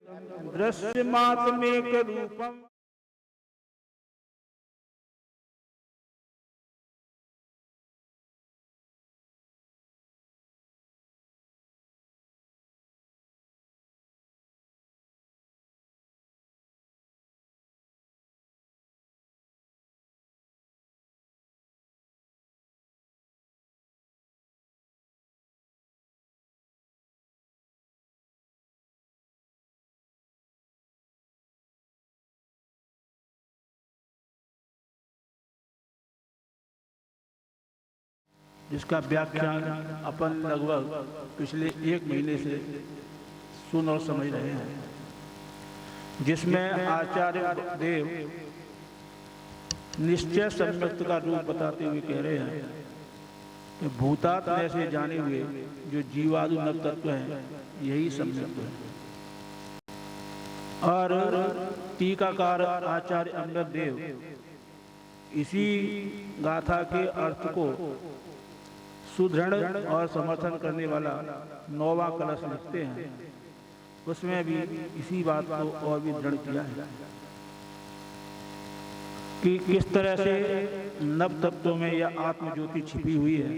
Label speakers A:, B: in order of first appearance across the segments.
A: दृश्यमात्मेक रूपम जिसका व्याख्यान अपन लगभग पिछले 1 महीने से सुन और समझ रहे हैं, जिसमें आचार्य देव निश्चय सम्यक्त का रूप बताते हुए कह रहे हैं कि भूतात्म से जाने हुए जो जीवादु नव तत्व हैं यही सम्यक्त है। और टीकाकार आचार्य अमृत देव इसी गाथा के अर्थ को सुदृढ़ और समर्थन करने वाला 9वां कलश लिखते हैं, उसमें भी इसी बात को और भी दृढ़ किया है कि किस तरह से नव तत्वों में यह आत्म ज्योति छिपी हुई है।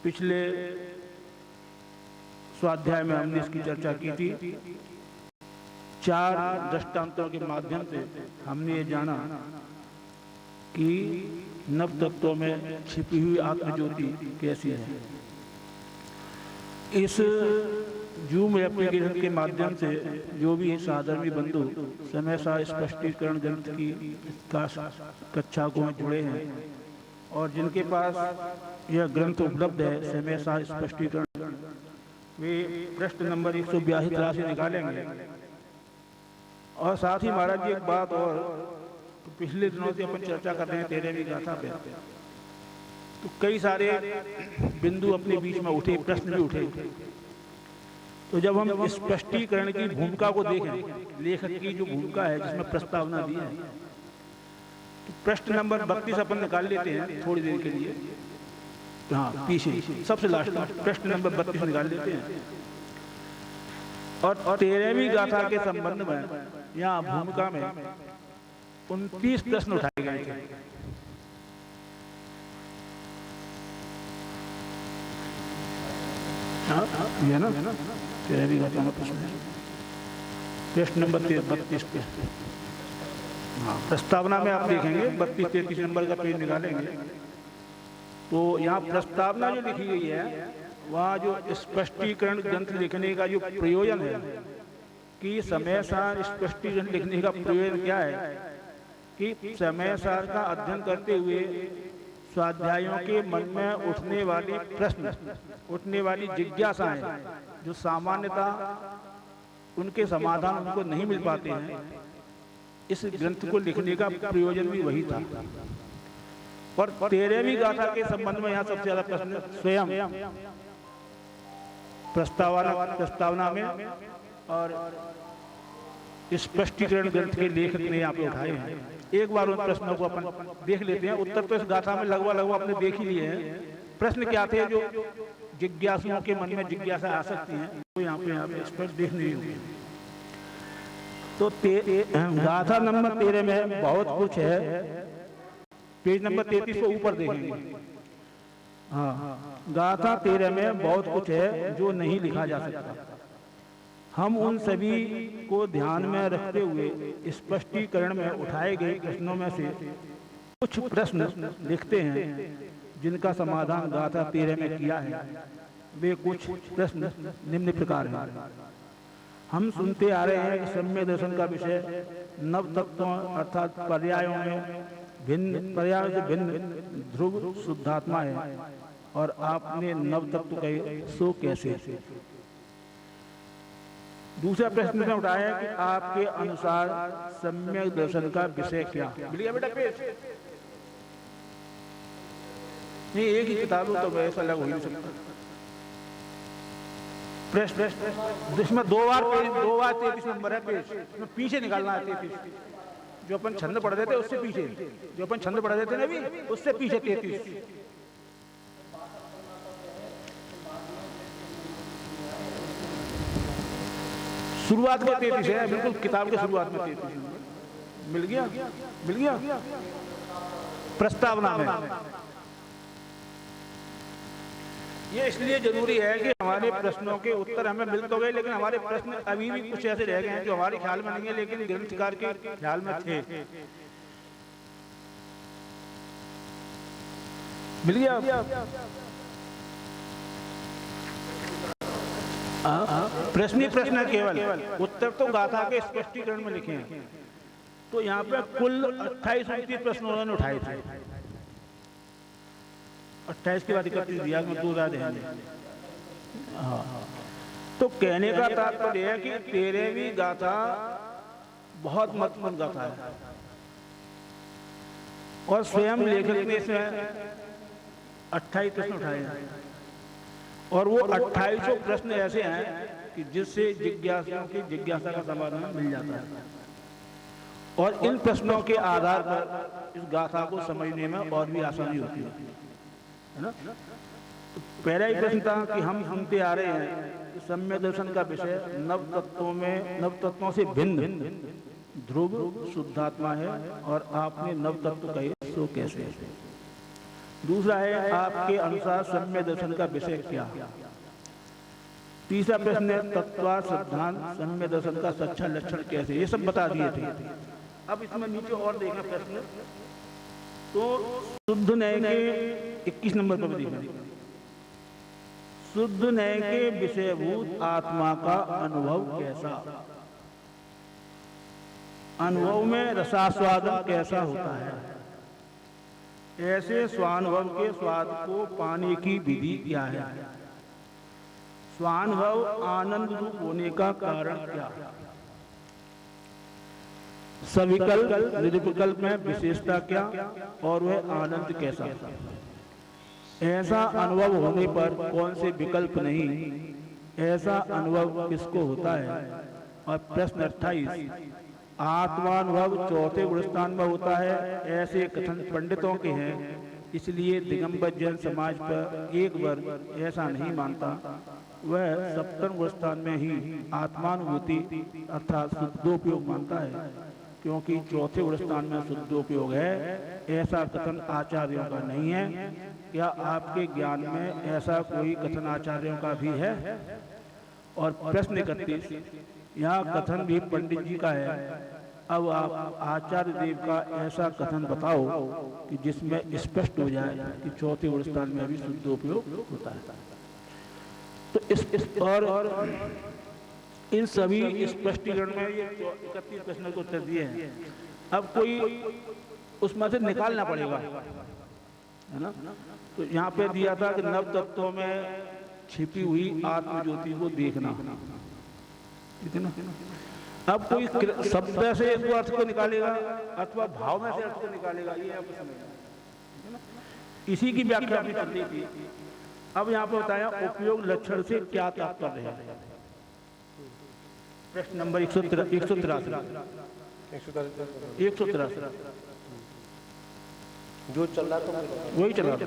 A: पिछले स्वाध्याय में हमने इसकी चर्चा की थी। 4 दृष्टांतों के माध्यम से हमने ये जाना कि नव तत्वों में छिपी हुई आत्मज्योति कैसी है। इस जूम एप्लीकेशन के माध्यम से जो भी साधर्मी बंधु समय सा स्पष्टीकरण ग्रंथ की कक्षा को जुड़े हैं और जिनके पास यह ग्रंथ उपलब्ध है समय सा स्पष्टीकरण, वे प्रश्न नंबर 182 से निकालेंगे। और साथ ही महाराज जी एक बात और, तो पिछले दिनों से अपन चर्चा कर रहे हैं 13वीं गाथा पे, तो कई सारे बिंदु अपने बीच में उठे, प्रश्न भी उठे। तो जब हम स्पष्टीकरण की भूमिका को देखें, लेखक की जो भूमिका है जिसमें प्रस्तावना दी है, तो प्रश्न नंबर 32 अपन निकाल लेते हैं थोड़ी देर के लिए। हाँ, पीछे सबसे लास्ट प्रश्न नंबर 32 निकाल लेते हैं। और 13वीं गाथा के संबंध में यहाँ भूमिका में 29 प्रश्न उठाए गए थे। ये ना 13वीं गाथा में प्रश्न नंबर 32 पे। हाँ, प्रस्तावना में आप देखेंगे 32-33 नंबर का पेज निकालेंगे, तो यहाँ प्रस्तावना जो लिखी गई है वहाँ जो स्पष्टीकरण ग्रंथ लिखने का जो प्रयोजन है कि समय सार स्पष्टीकरण लिखने का प्रयोजन क्या है कि समय सार का अध्ययन करते हुए स्वाध्यायों के मन में उठने वाली प्रश्न, उठने वाली जिज्ञासाएं जो सामान्यता उनके समाधान उनको नहीं मिल पाते हैं, इस ग्रंथ को लिखने का प्रयोजन भी वही था। और 13वीं गाथा के संबंध में यहाँ सबसे ज्यादा प्रश्न स्वयं प्रस्तावना में और स्पष्टीकरण ग्रंथ के लेखक ने यहाँ पे उठाए हैं। एक बार उन प्रश्नों को अपन देख लेते हैं। उत्तर तो इस गाथा में लगभग आपने देख ही लिए हैं। प्रश्न क्या थे जो जिज्ञासुओं के मन में जिज्ञासा आ सकती हैं, तो यहाँ पे स्पष्ट देखने होगी। तो गाथा नंबर 13 में बहुत कुछ है। पेज नंबर 33 को ऊपर देखेंगे। हाँ, गाथा 13 में बहुत कुछ है जो नहीं लिखा जा सकता। हम उन सभी को ध्यान में रखते हुए स्पष्टीकरण में उठाए गए प्रश्नों में से कुछ प्रश्न लिखते हैं जिनका समाधान गाथा 13 में किया है। वे कुछ प्रश्न निम्न प्रकार हैं। हम सुनते आ रहे हैं कि सम्यक दर्शन का विषय नव तत्वों अर्थात पर्यायों में पर्यायों से भिन्न ध्रुव शुद्धात्मा है, और आपने नव तत्व कहे सो कैसे। दूसरा प्रश्न में उठाया कि आपके अनुसार सम्यक दर्शन का विषय क्या। मिल गया बेटा पेज? नहीं, एक ही किताब हो तो वैसा अलग हो ही नहीं सकता। प्रश्न जिसमें 2 बार 33 नंबर है पेज, इसमें पीछे निकालना है 33। जो अपन छंद पढ़ देते उससे पीछे, जो अपन छंद पढ़ देते ना अभी उससे पीछे 33। शुरुआत में 33 है, बिल्कुल किताब के शुरुआत में 33 मिल गया, मिल गया प्रस्तावना में। ये इसलिए जरूरी है कि हमारे प्रश्नों के उत्तर हमें मिल तो गए, लेकिन हमारे प्रश्न अभी भी कुछ ऐसे रह गए हैं जो हमारे ख्याल में नहीं है लेकिन ग्रंथकार के ख्याल में थे। मिल गया? प्रश्न ही प्रश्न है केवल, उत्तर तो गाथा के स्पष्टीकरण में लिखे हैं। तो यहाँ पे कुल 28-29 प्रश्न उन्होंने उठाए थे। 28 के बाद 31 दिया, 2 देंगे। हाँ, तो कहने का तात्पर्य है कि 13वीं गाथा बहुत महत्वपूर्ण गाथा है और स्वयं लेखक ने इसमें 28 प्रश्न उठाए हैं और वो 2800 प्रश्न ऐसे हैं कि जिससे जिज्ञासुओं की जिज्ञासा का समाधान मिल जाता है और इन प्रश्नों के आधार पर इस गाथा को समझने में और भी आसानी होती है ना। तो पहला ही प्रश्न था कि हम सुनते आ रहे हैं कि सम्यक दर्शन का विषय नव तत्वों से भिन्न ध्रुव शुद्धात्मा है और आपने नव तत्व कहे, सो कैसे? दूसरा है आपके अनुसार सम्यक दर्शन का विषय क्या? तीसरा प्रश्न है तत्वार्थ सिद्धांत सम्यक दर्शन का सच्चा लक्षण कैसे? ये सब बता दिए थे। अब इसमें नीचे और देखना प्रश्न, तो शुद्ध न्याय के 21 नंबर पर देखना, शुद्ध न्याय के विषयभूत आत्मा का अनुभव कैसा? अनुभव में रसास्वादन कैसा होता है? ऐसे स्वानुभव के स्वाद को पाने की विधि क्या है? स्वानुभव आनंद रूप होने का कारण क्या? सविकल्प निर्विकल्प में विशेषता क्या और वह आनंद कैसा? ऐसा अनुभव होने पर कौन से विकल्प नहीं? ऐसा अनुभव किसको होता है? और प्रश्न 28, आत्मानुभव चौथे गुणस्थान में होता है, ऐसे कथन पंडितों के हैं, इसलिए दिगंबर जैन समाज पर एक वर्ग ऐसा नहीं मानता। वह सप्तम गुणस्थान में ही आत्मानुभूति अर्थात शुद्धोपयोग मानता है, क्योंकि चौथे गुणस्थान में शुद्धोपयोग है। ऐसा कथन आचार्यों का नहीं है। क्या आपके ज्ञान में ऐसा कोई कथन आचार्यों का भी है? और प्रश्न 31, यहाँ कथन भी पंडित जी का है। अब आप आचार्य देव का ऐसा कथन बताओ कि जिसमें स्पष्ट हो जाए कि चौथे गुणस्थान में भी शुद्धोपयोग होता है। तो इस और इन सभी स्पष्टीकरण में ये 31 प्रश्नों को उत्तर दिए हैं। अब कोई उसमें से निकालना पड़ेगा, है ना। तो यहाँ पे दिया था कि नव तत्वों में छिपी हुई आत्म ज्योति को देखना, ठीक है ना। अब कोई शब्द से एक अर्थ को निकालेगा अथवा भाव में से अर्थ को निकालेगा, ये आपको समझना, इसी की व्याख्या अपनी कर दी थी। अब यहाँ पे बताया उपयोग लक्षण से क्या तात्पर्य है। प्रश्न नंबर 183
B: जो चल रहा था
A: वही चल रहा था।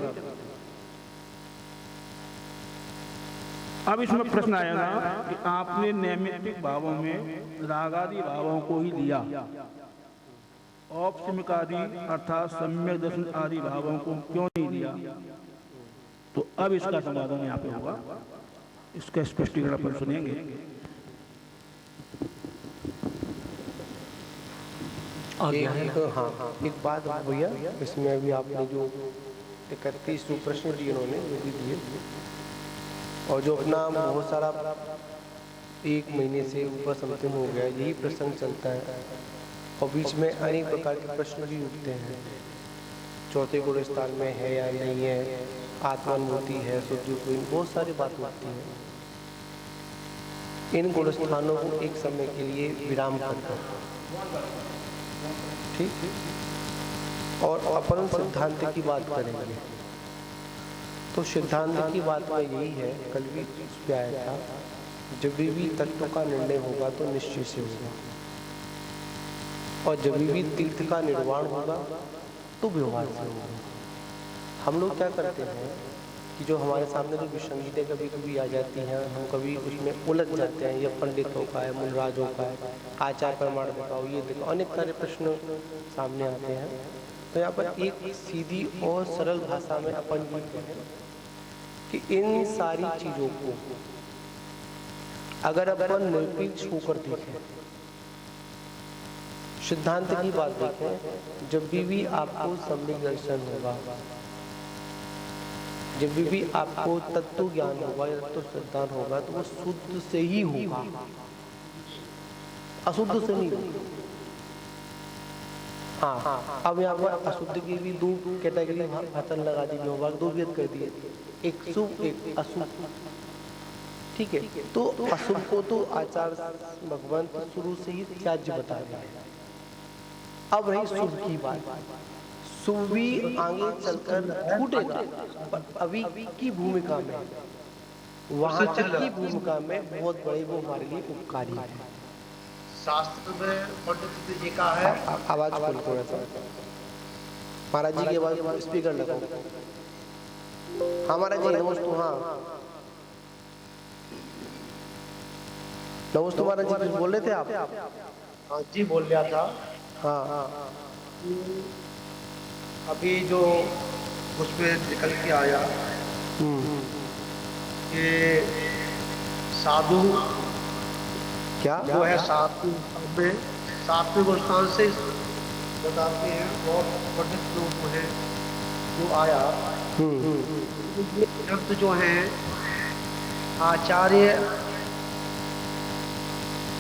A: अब इसमें प्रश्न आएगा कि आपने नैमित्तिक भावों में रागादि भावों को ही लिया, औपसमिकादि अर्थात सम्यक दर्शन आदि भावों को क्यों नहीं लिया? तो अब इसका समाधान यहाँ पे होगा, इसका स्पष्टीकरण अपन सुनेंगे।
B: एक बात भैया, इसमें अभी आपने जो 31 प्रश्न दिए उन्होंने जो भी दिए, और जो अपना बहुत सारा 1 महीने से ऊपर समथिंग हो गया यही प्रसंग चलता है, और बीच में अनेक प्रकार के प्रश्न भी उठते हैं। चौथे गुणस्थान में है या नहीं है, आत्मानुभूति है, शुद्धि, बहुत सारी बातें उठती हैं। इन गुणस्थानों को एक समय के लिए विराम करता है, ठीक। और अपन सिद्धांत की बात करेंगे। तो सिद्धांत की बात में यही है, कल भी इस पे आया था, जब भी तत्व का निर्णय होगा तो निश्चय से होगा, और जब भी तीर्थ का निर्वाण होगा तो व्यवहार से होगा। हम लोग क्या करते हैं, कि जो हमारे सामने जो विसंगतियाँ कभी कभी आ जाती हैं, हम कभी उसमें उलझ जाते हैं। ये पंडितों का है, मूलराजों का है, आचार प्रमाण दिखाओ, ये दिखाओ, अनेक सारे प्रश्न सामने आते हैं। तो यहाँ पर एक सीधी और सरल भाषा में अपन ये कहें कि इन सारी चीज़ों को अगर अपन निरपेक्ष होकर देखें, सिद्धांत की बात देखें, जब भी आपको सम्यक दर्शन होगा, जब भी आपको तत्व ज्ञान होगा या तत्व सिद्धांत होगा, तो वो शुद्ध से ही होगा, अशुद्ध से नहीं होगा। हाँ, अब यहाँ पर अशुद्ध की भी दो कैटेगरी भाषण लगा दी, व्यवहार दो भेद कर दिए, एक शुभ एक अशुभ। ठीक है, तो अशुभ को तो आचार भगवान शुरू से ही त्याज्य बता रहे हैं। अब रही शुभ की बात, शुभ भी आगे चलकर छूटेगा, पर अभी की भूमिका में, वहां तक की भूमिका में बहुत बड़े वो हमारे लिए उपकारी है।
C: शास्त्र में पंडित जी का है।
B: आवाज खोल थोड़ा सा, महाराज जी की आवाज स्पीकर लगाओ। हाँ महाराज जी नमस्ते। हाँ नमस्ते महाराज जी, कुछ बोल रहे थे आप?
C: हाँ जी बोल रहा था।
B: हाँ
C: अभी जो उसमें निकल के आया कि साधु
B: क्या
C: जो है साधु में सात्विक गोष्ठान से बताते हैं और पंडित लोग हैं जो आया। ये शब्द जो है आचार्य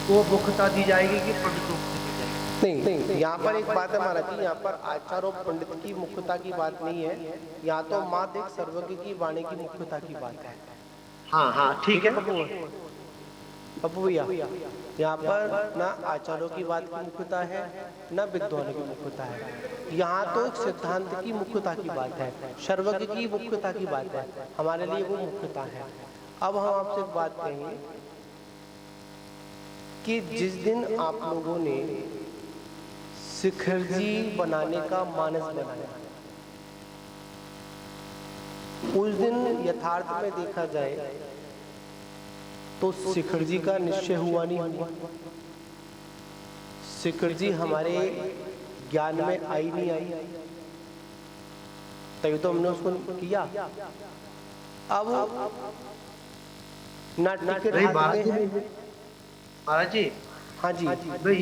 C: को मुख्यता दी जाएगी कि पंडितों को दी जाएगी?
B: नहीं, यहाँ पर एक बात है महाराज जी, यहाँ पर आचार्य और पंडित की मुख्यता की बात नहीं है, यहाँ तो मात्र एक सर्वज्ञ की वाणी की मुख्यता की बात है।
C: हाँ ठीक है
B: पप्पू भैया, यहाँ पर ना आचार्यों की बात की मुख्यता है, ना विद्वानों की मुख्यता है, यहाँ तो एक सिद्धांत की मुख्यता की बात है, सर्वज्ञ की मुख्यता की बात है, हमारे लिए वो मुख्यता है। अब हम आपसे एक बात कहें कि जिस दिन आप लोगों ने शिखरजी बनाने का मानस बनाया, उस दिन यथार्थ में देखा जाए तो शिखरजी का निश्चय हुआ नहीं हुआ। शिखरजी हमारे ज्ञान में आई नहीं आई, तभी तो हमने उसको किया। अब ना टिकट हाथ में है।
C: महाराज जी,
B: हाँ जी,
C: मैं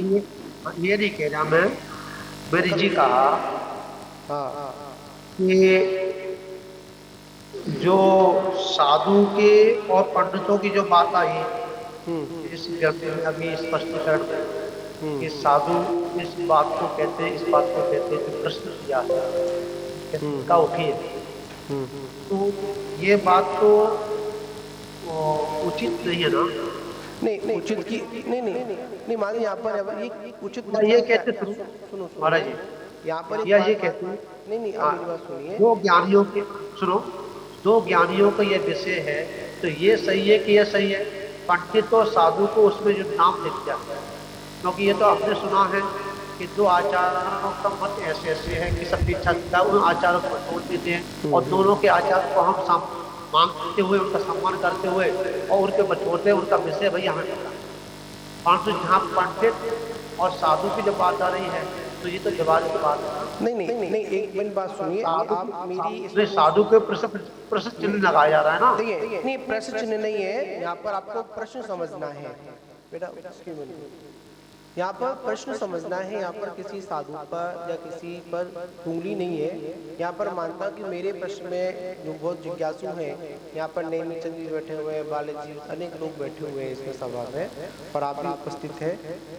C: ये नहीं कह रहा, मैंने जी कहा
B: हाँ
C: कि जो साधु के और पंडितों की जो बात आई इस व्यक्ति में अभी स्पष्टीकरण कि साधु इस बात को कहते हैं, इस बात को कहते हैं, जो प्रश्न किया है का उठिए, तो ये बात तो उचित नहीं है ना?
B: नहीं उचित की नहीं मान यहाँ पर ये उचित
C: ये कहते
B: सुनो
C: महाराज जी,
B: यहाँ पर
C: ये कहते हैं
B: नहीं आप मेरी बात सुनिए।
C: दो ज्ञानियों के सुनो, दो ज्ञानियों का ये विषय है, तो ये सही है कि ये सही है? पंडित और साधु को उसमें जो नाम लिख दिया, क्योंकि ये तो आपने सुना है कि दो आचार्यों का मत ऐसे ऐसे है कि सब इच्छा है, उन आचार्यों को छोड़ देते हैं और दोनों के आचार को हम मांगते हुए, उनका सम्मान करते हुए और उनके बचोड़ते हैं, उनका विषय भाई हमें पता। परंतु जहाँ पंडित और साधु की जब बात आ रही है तो ये तो जवाब की बात है।
B: नहीं एक मिनट बात सुनिए, आप मेरी
C: साधु के प्रश्न चिन्ह लगाया जा रहा है ना?
B: देखिए नहीं प्रश्न चिन्ह नहीं है, यहाँ पर आपको प्रश्न समझना है बेटा, यहाँ पर प्रश्न समझना है। यहाँ पर किसी साधु पर या किसी पर उंगली नहीं है। यहाँ पर मानता कि मेरे प्रश्न में जो बहुत जिज्ञासु हैं, यहाँ पर नेमीचंद जी बैठे हुए हैं, बालाजी, अनेक लोग बैठे हुए हैं इसमें सभा में, और आप भी उपस्थित है।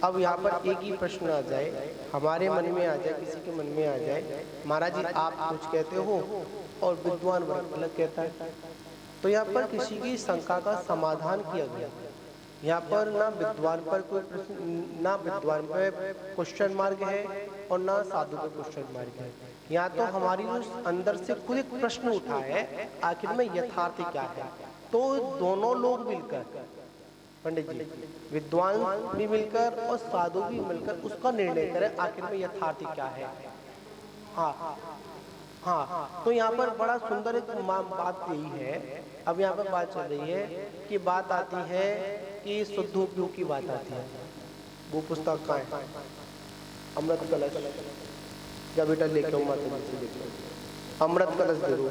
B: अब यहाँ पर एक ही प्रश्न आ जाए, हमारे मन में आ जाए, किसी के मन में आ जाए, महाराज जी आप कुछ कहते हो और विद्वान वर्ग अलग कहता है, तो यहाँ पर किसी की शंका का समाधान किया गया। यहाँ पर ना विद्वान पर कोई प्रश्न, ना विद्वान पर क्वेश्चन मार्क है और ना साधु पर क्वेश्चन मार्क है। यहाँ तो हमारी जो अंदर से खुद एक प्रश्न उठा है, आखिर में यथार्थ क्या है। तो दोनों लोग मिलकर, पंडित जी विद्वान भी मिलकर और साधु भी मिलकर उसका निर्णय करें आखिर में यथार्थ क्या है। हाँ हाँ, तो यहाँ पर बड़ा सुंदर एक बात यही है, अब यहाँ पर बात चल रही है कि बात आती है कि शुद्धोपयोग की बात आती है। वो पुस्तक का है अमृत कलश, जब बेटा लेके आओ माता जी से लेके अमृत कलश दे दो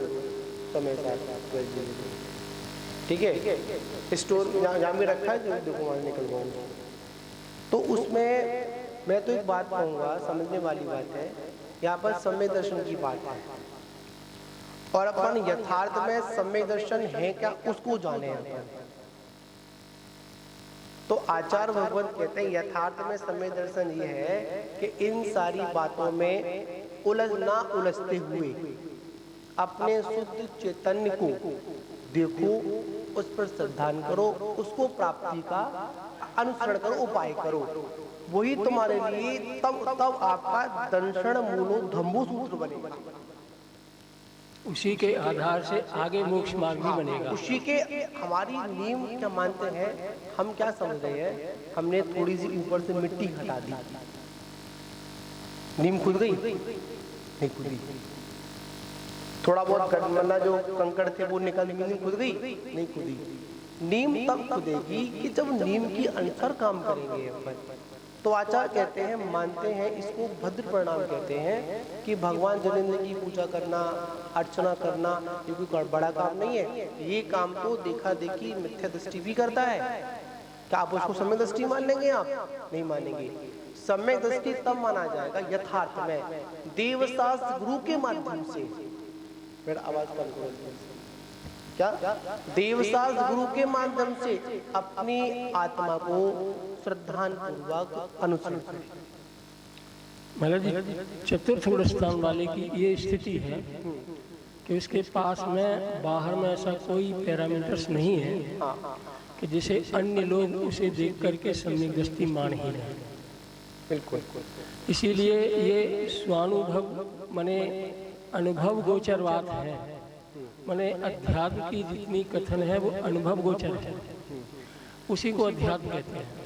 B: समय साथ, ठीक है, स्टोर जहाँ भी रखा है, जो देखो वहाँ निकलवाऊंगा। तो उसमें मैं तो एक बात कहूँगा, समझने वाली बात है, यहाँ पर सम्यक दर्शन की बात है और अपन यथार्थ में सम्यक दर्शन है क्या उसको जाने अपन। तो आचार्य भगवत कहते हैं यथार्थ में सम्यक दर्शन ये है कि इन सारी बातों में उलझना उलझते हुए अपने शुद्ध चैतन्य को देखो, उस पर श्रद्धान करो, उसको प्राप्ति का अनुसरण करो, उपाय करो, वही तुम्हारे लिए तब आपका दर्शन मूलो धम्मो सूत्र बनेगा।
D: उसी के आधार से आगे मोक्ष मार्ग भी बनेगा।
B: उसी के हमारी नींव क्या मानते हैं, हम क्या समझ रहे हैं, हमने थोड़ी सी ऊपर से मिट्टी हटा दी, नींव खुद गई नहीं खुदी, थोड़ा बहुत गड़बड़ा जो कंकड़ थे वो निकल गई, नींव खुद गई नहीं खुदी। नींव तब खुदेगी कि जब नींव की अनुसार काम करेंगे अपन। तो आचार्य कहते हैं, मानते हैं, इसको भद्र प्रणाम कहते हैं कि भगवान जलेंद्र की पूजा करना, अर्चना करना ये कोई बड़ा काम नहीं है। ये काम तो देखा देखी मिथ्या दृष्टि भी करता है। क्या आप उसको सम्यक दृष्टि मान लेंगे? आप नहीं मानेंगे। सम्यक दृष्टि तब माना जाएगा यथार्थ में देवशास्त्र गुरु के माध्यम से। मेरा आवाज कम करो। क्या देवशास्त्र गुरु के माध्यम से अपनी आत्मा को श्रद्धान पूर्वक अनुसरण करें।
D: महाराज जी, चतुर्थ गुण स्थान वाले की ये स्थिति है कि उसके पास में बाहर में ऐसा कोई पैरामीटर्स नहीं है कि जिसे अन्य लोग उसे देख करके सम्यक दृष्टि मान ही रहे।
B: बिल्कुल।
D: इसीलिए ये स्वानुभव माने अनुभव गोचर बात है, माने अध्यात्म की जितनी कथन है वो अनुभव गोचर है, उसी को अध्यात्म कहते हैं।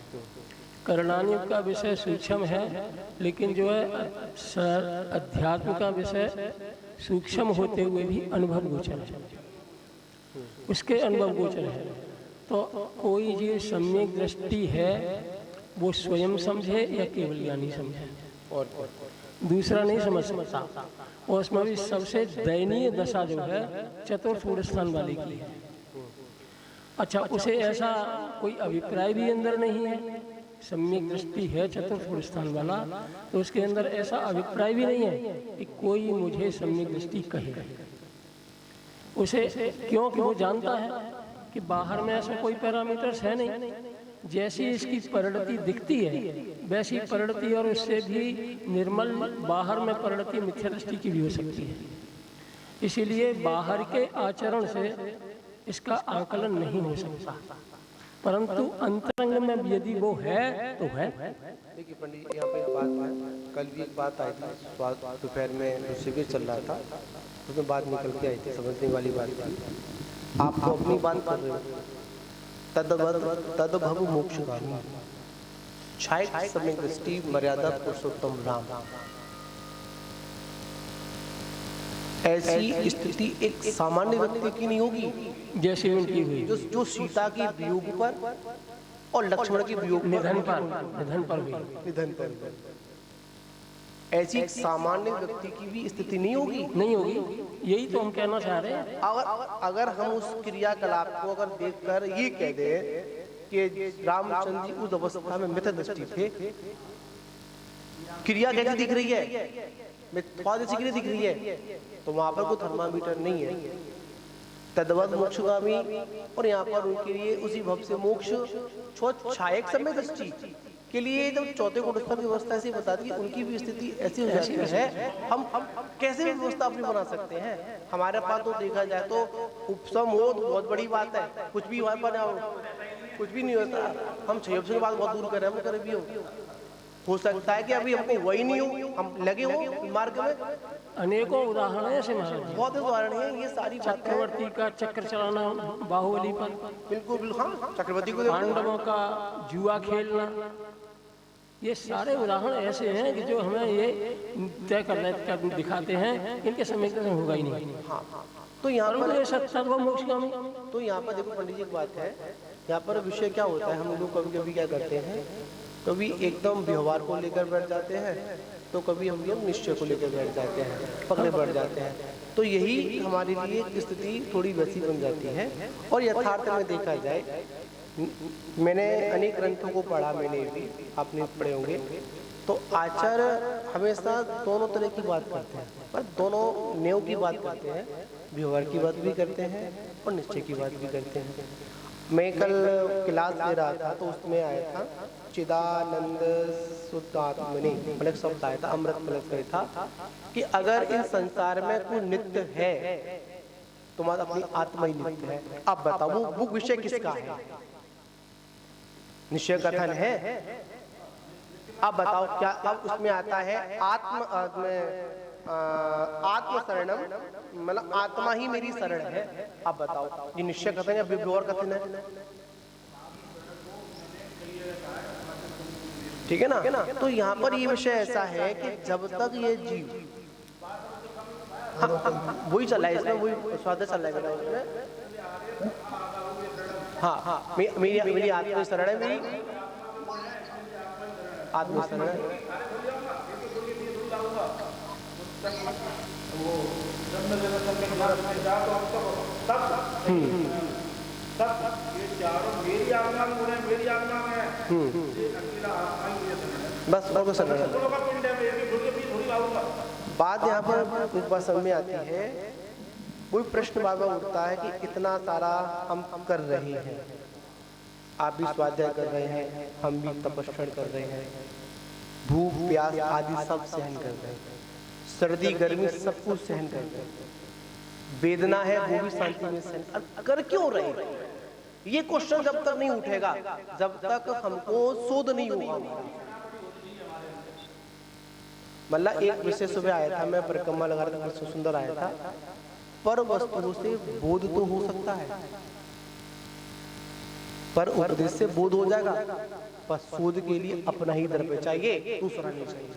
D: करणानुयोग का विषय सूक्ष्म है, लेकिन जो है अध्यात्म का विषय सूक्ष्म होते हुए भी अनुभव गोचर है, उसके अनुभव गोचर है। तो कोई जो सम्यक दृष्टि है वो स्वयं समझे या केवल ज्ञानी समझे, और दूसरा नहीं समझ सकता। और उसमें भी सबसे दयनीय दशा जो है चतुर्थ गुण स्थान वाले की है। अच्छा, उसे ऐसा कोई अभिप्राय भी अंदर नहीं है, सम्यक दृष्टि है चतुर्थ गुण स्थान वाला, तो उसके अंदर ऐसा अभिप्राय भी नहीं है कि कोई मुझे सम्यक दृष्टि कहे। उसे क्योंकि वो जानता है कि बाहर में ऐसा कोई पैरामीटर्स है नहीं, जैसी इसकी परिणति दिखती है वैसी परिणति और उससे भी निर्मल बाहर में परिणति मिथ्या दृष्टि की भी हो सकती है। इसीलिए बाहर के आचरण से इसका आकलन नहीं हो सकता, परंतु अंतरंग में यदि वो है तो है।
B: देखिए पंडित जी, यहाँ पे बात है, कल भी एक बात आई थी, दोपहर में शिविर चल रहा था, उसमें बात निकल के आई थी, समझने वाली बात थी। आप तो अपनी बात कर रहे हो, तदभव मोक्षगामी छाय सम्यक दृष्टि मर्यादा पुरुषोत्तम राम। ऐसी स्थिति एक सामान्य व्यक्ति की नहीं होगी
D: जैसे उनकी हुई,
B: जो सीता की वियोग पर और लक्ष्मण की वियोग
D: निधन पर हुई।
B: ऐसी एक सामान्य व्यक्ति की भी स्थिति नहीं होगी।
D: यही तो हम कहना चाह रहे हैं।
B: अगर हम उस क्रियाकलाप को अगर देखकर ये कह दें कि रामचंद्र जी उस अवस्था में मिथ्या दृष्टि थे, क्रिया कैसी दिख रही है, मिथ्या दृष्टि क्रिया दिख रही है, तो वहां पर कोई थर्मामीटर नहीं है। तद्वत मोक्षगामी, और यहाँ पर उनके लिए उसी भव से मोक्ष छायक समय दृष्टि के लिए जब चौथे गुण स्थान की व्यवस्था ऐसी बता दी, उनकी भी स्थिति ऐसी हो जाती है, हम कैसे भी व्यवस्था अपनी बना सकते हैं। हमारे पास तो देखा जाए तो उपशम हो तो बहुत बड़ी बात है, कुछ भी वहां पर कुछ भी नहीं होता। हम क्षय की बात बहुत दूर करें, हम करे भी हो सकता है कि अभी हमको वही नहीं हो, हम लगे हो मार्ग में।
D: अनेकों उदाहरण है ऐसे महाराज,
B: बहुत उदाहरण है। ये सारी
D: चक्रवर्ती का चक्र चलाना बाहुबली पर,
B: बिल्कुल बिल्कुल, हाँ, चक्रवर्ती को
D: पांडवों का जुआ खेलना, ये सारे उदाहरण ऐसे हैं कि जो हमें ये तय कर दिखाते हैं इनके समय से होगा ही नहीं।
B: हाँ, तो यहाँ पर
D: सर्वमोक्षगामी।
B: तो यहाँ पर देखो पंडित जी एक बात है, यहाँ पर विषय क्या होता है, हम लोग कभी कभी क्या करते हैं, कभी एकदम व्यवहार को लेकर बैठ जाते हैं, तो कभी हम लोग निश्चय को लेकर बैठ जाते हैं, पकड़े बैठ जाते हैं। तो यही हमारे लिए स्थिति थोड़ी वैसी बन जाती है। और यथार्थ में देखा जाए, मैंने अनेक ग्रंथों को पढ़ा, मैंने भी, आपने पढ़े होंगे, तो आचार्य हमेशा दोनों तरह की बात करते हैं, पर दोनों नेव की बात करते हैं, व्यवहार की बात भी करते हैं और निश्चय की बात भी करते हैं। मैं कल क्लास ले रहा था तो उसमें आया था चिदानंद शुद्धात्मनि, मतलब शब्द आया था, अमृत प्लस में था कि अगर इस संसार में कोई नित्य है, तुम्हारा अपनी आत्मा ही नित्य है। अब बताओ वो विषय किसका है? निश्चय कथन है। अब बताओ क्या अब उसमें आता है आत्म शरणम, मतलब आत्मा ही मेरी शरण है। अब बताओ ये निश्चय कथन है या व्यवहार कथन है? ठीक है ना? तो यहाँ पर ये विषय ऐसा है कि जब तक ये जीव, वही चल रहा है इसमें, वही स्वाद चल रहा है इसमें। हाँ, मेरी आत्मा शरण है, मेरी आत्मा शरण है। बस और कुछ नहीं। बात यहाँ पर एक बात समझ में आती है, कोई प्रश्न बार बार उठता है कि इतना सारा हम कर रहे हैं, आप भी स्वाध्याय कर रहे हैं, हम भी तपस्या कर रहे हैं, भूख प्यास आदि सब सहन कर रहे हैं, सर्दी गर्मी सब कुछ सहन कर रहे हैं, वेदना है वो भी शांति में सहन कर क्यों रहे हैं? ये क्वेश्चन जब तक नहीं उठेगा, जब तक हमको शोध नहीं होगा। मतलब एक विषय सुबह आया था, मैं परिक्रमा लगा रहा था, सुंदर आया था, पर वस्तुओं से बोध तो हो सकता है, पर उपदेश से बोध हो जाएगा, पर शोध के लिए अपना ही दर्पण चाहिए, दूसरा नहीं चाहिए।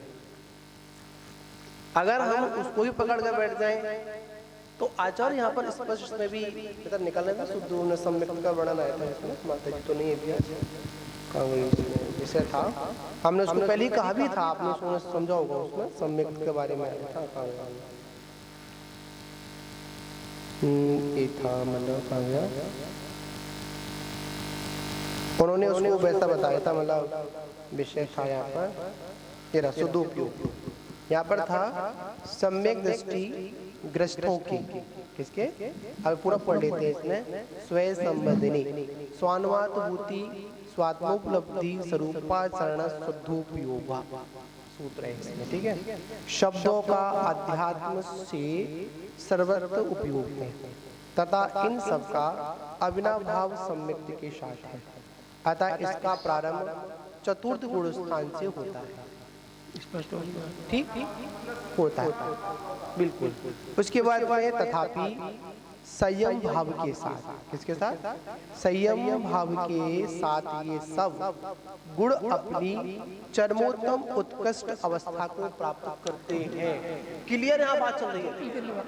B: अगर हम उसको ही पकड़ कर बैठ जाएं तो आचार्य यहाँ पर स्पष्ट में भी मतलब निकलने में शुद्ध सम्यक का वर्णन आया था इसमें। माता जी तो नहीं है, विषय था, हमने उसको पहले ही कहा भी था, आपने समझा होगा, उसमें सम्यक के बारे में आया था। ये था मतलब उन्होंने उसको वैसा बताया था, मतलब विषय था यहाँ पर ये रसोदोपयोग, यहाँ पर था सम्यक दृष्टि ग्रस्तों की, किसके? अब पूरा पढ़ लेते हैं इसमें। स्वयं संबंधिनी स्वानुवानुभूति स्वात्मोपलब्धि स्वरूपाचरण शुद्धोपयोग सूत्र है इसमें, ठीक है। शब्दों का अध्यात्म से सर्वत्र उपयोग है तथा इन सब का अविनाभाव सम्यक्ति के साथ है, अतः इसका प्रारंभ चतुर्थ गुण स्थान से होता है। स्पष्ट हो गया? ठीक होता है, बिल्कुल। उसके बाद में तथापि संयम भाव के साथ, किसके साथ? संयम भाव के साथ ये सब गुण अपनी चरमोत्तम उत्कृष्ट अवस्था को प्राप्त करते हैं। क्लियर यहाँ बात चल रही है,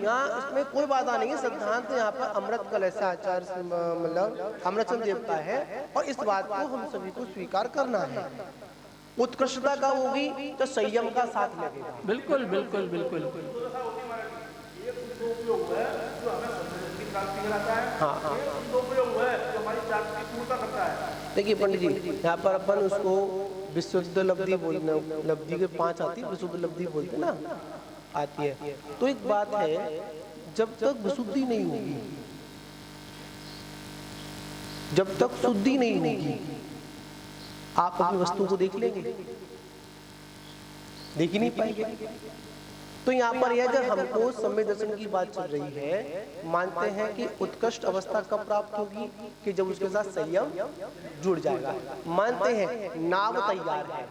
B: यहाँ इसमें कोई बाधा नहीं है। सिद्धांत यहाँ पर अमृत कलशाचार्य मतलब अमृतचंद्र देवता है, और इस बात को हम सभी को स्वीकार करना है। उत्कृष्टता का होगी तो संयम का साथ लगेगा। बिल्कुल बिल्कुल बिल्कुल। हाँ, देखिए पंडित जी, यहाँ पर अपन उसको विशुद्ध लब्धि बोलना, लब्धि के 5 आती है, विशुद्ध लब्धि बोलते ना, आती है। तो एक बात है, जब तक विशुद्धि नहीं होगी, जब तक शुद्धि नहीं होगी, आप अपनी वस्तु को देख लेंगे? देख ही नहीं पाएंगे। तो यहाँ पर यह जब हमको सम्यक दर्शन की बात चल रही है, मानते हैं कि उत्कृष्ट अवस्था कब प्राप्त होगी? कि जब उसके साथ संयम जुड़ जाएगा। मानते हैं नाव तैयार है,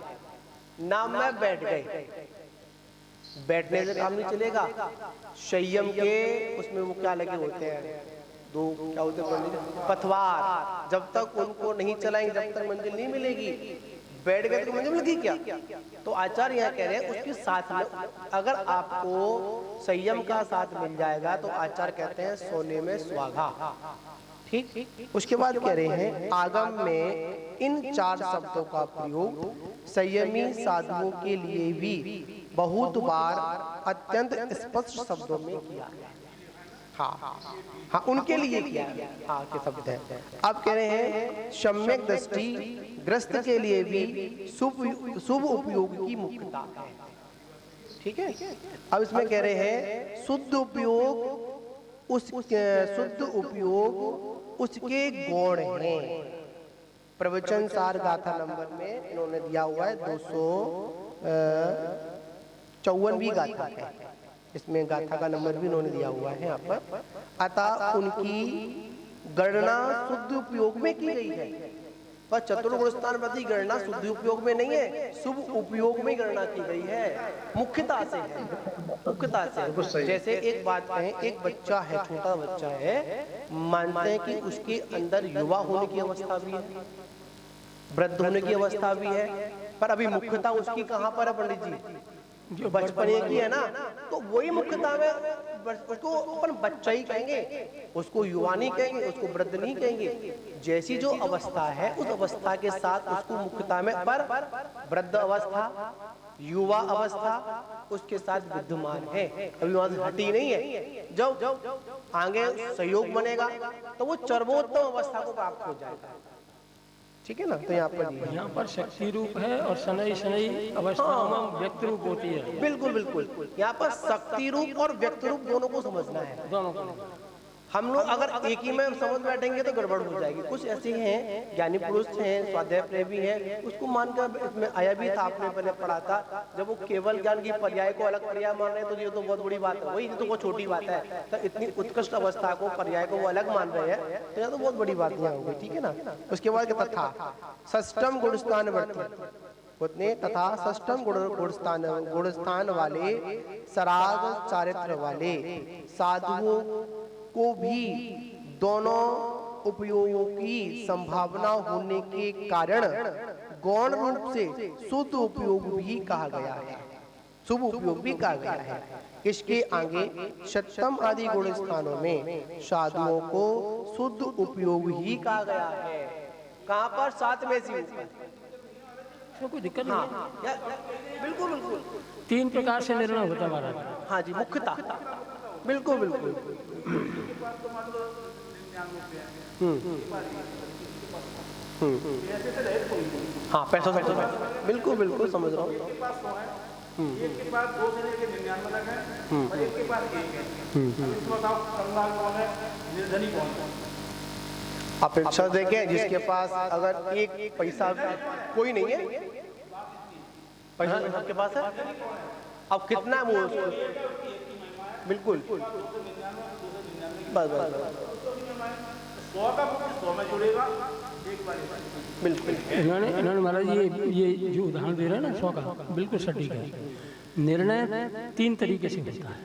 B: नाव में बैठ गए, बैठने से काम नहीं चलेगा। संयम के उसमें वो क्या लगे होते हैं, दो क्या होते हैं पंडित? पथवार। जब तक उनको नहीं चलाएंगे, जब तक मंजिल नहीं मिलेगी। बैठ गए तो मुझे लगी क्या? तो आचार्य यहाँ कह रहे हैं उसके साथ में अगर आपको संयम का साथ मिल जाएगा तो आचार्य कहते हैं सोने में सुहागा। ठीक। उसके बाद कह रहे हैं आगम में इन 4 शब्दों का प्रयोग संयमी साधुओं के लिए भी बहुत बार अत्यंत स्पष्ट शब्दों में किया गया। हाँ, उनके लिए किया गया। हाँ के शब्द है। अब कह रहे हैं सम्यक दृष्टि ग्रस्त के लिए भी शुभ उपयोग की मुख्यता है। ठीक है। अब इसमें कह रहे हैं शुद्ध उपयोग उसके गुण हैं। प्रवचन सार गाथा नंबर में इन्होंने दिया हुआ है 254वीं गाथा है। इसमें गाथा का नंबर भी इन्होंने दिया हुआ है यहाँ पर। अतः उनकी गणना शुद्ध उपयोग में की गई है, पर चतुर्गुण स्थान प्रति गणना शुद्ध उपयोग में नहीं है, शुभ उपयोग में गणना की गई है। मुख्यता से है, मुख्यता से। जैसे एक बात कहें, एक बच्चा है, छोटा बच्चा है, मानते हैं कि उसके अंदर युवा होने की अवस्था भी है, वृद्ध होने की अवस्था भी है, पर अभी मुख्यता उसकी कहाँ पर है पंडित जी? जो बचपने की है ना, तो वही मुख्यता में उसको अपन बच्चा ही कहेंगे, उसको युवा नहीं कहेंगे, उसको वृद्ध नहीं कहेंगे। जैसी जो अवस्था है उस अवस्था के साथ उसको मुख्यता में, पर वृद्ध अवस्था, युवा अवस्था उसके साथ विद्यमान है, अभी वहां से हटी नहीं है। जब आगे सहयोग बनेगा तो वो चरमोत्तम अवस्था को प्राप्त हो जाएगा। ठीक है ना। तो यहाँ पर
D: शक्ति रूप है और शनै शनै अवस्थाओं में व्यक्त रूप होती है।
B: बिल्कुल बिल्कुल। यहाँ पर शक्ति रूप और व्यक्त रूप दोनों को समझना है।
D: दोनों को।
B: हम लोग अगर एक ही में समझ बैठेंगे तो गड़बड़ हो जाएगी। कुछ ऐसे हैं ज्ञानी पुरुष हैं, स्वाध्याय प्रेमी हैं, उसको मानकर इसमें आया भी था, आपने पहले पढ़ा था, जब वो केवल ज्ञान की पर्याय को अलग पर्याय मान रहे हैं तो ये तो बहुत बड़ी बात है। वही तो वो छोटी बात है, तो इतनी उत्कृष्ट अवस्था को पर्याय को वो अलग मान रहे हैं तो यह तो बहुत बड़ी बात यहाँ होगी। ठीक है ना। उसके बाद तथा षष्ठम गुणस्थान वर्ती तथा षष्ठम गुणस्थान वाले सराग चारित्र वाले साधुओं को भी दोनों उपयोगों की संभावना होने के कारण गौण रूप से शुद्ध उपयोग भी कहा गया है, शुभ उपयोग भी कहा गया है। इसके आगे सप्तम आदि गुण स्थानों में साधुओं को शुद्ध उपयोग ही कहा गया है। कहाँ पर? 7 में से
D: कोई दिक्कत नहीं है।
B: बिल्कुल बिल्कुल।
D: 3 प्रकार से निर्णय होता है महाराज।
B: हाँ जी, मुख्यता। बिल्कुल बिल्कुल। हाँ, पैसा बिल्कुल बिल्कुल समझ रहा हूँ। अपेक्षा देखें, जिसके पास अगर एक पैसा कोई नहीं है, पैसा सबके पास है, अब कितना वो बिल्कुल बस बिल्कुल।
D: इन्होंने महाराज ये जो उदाहरण दे रहे हैं ना 100 का, बिल्कुल सटीक है। निर्णय 3 तरीके से होता है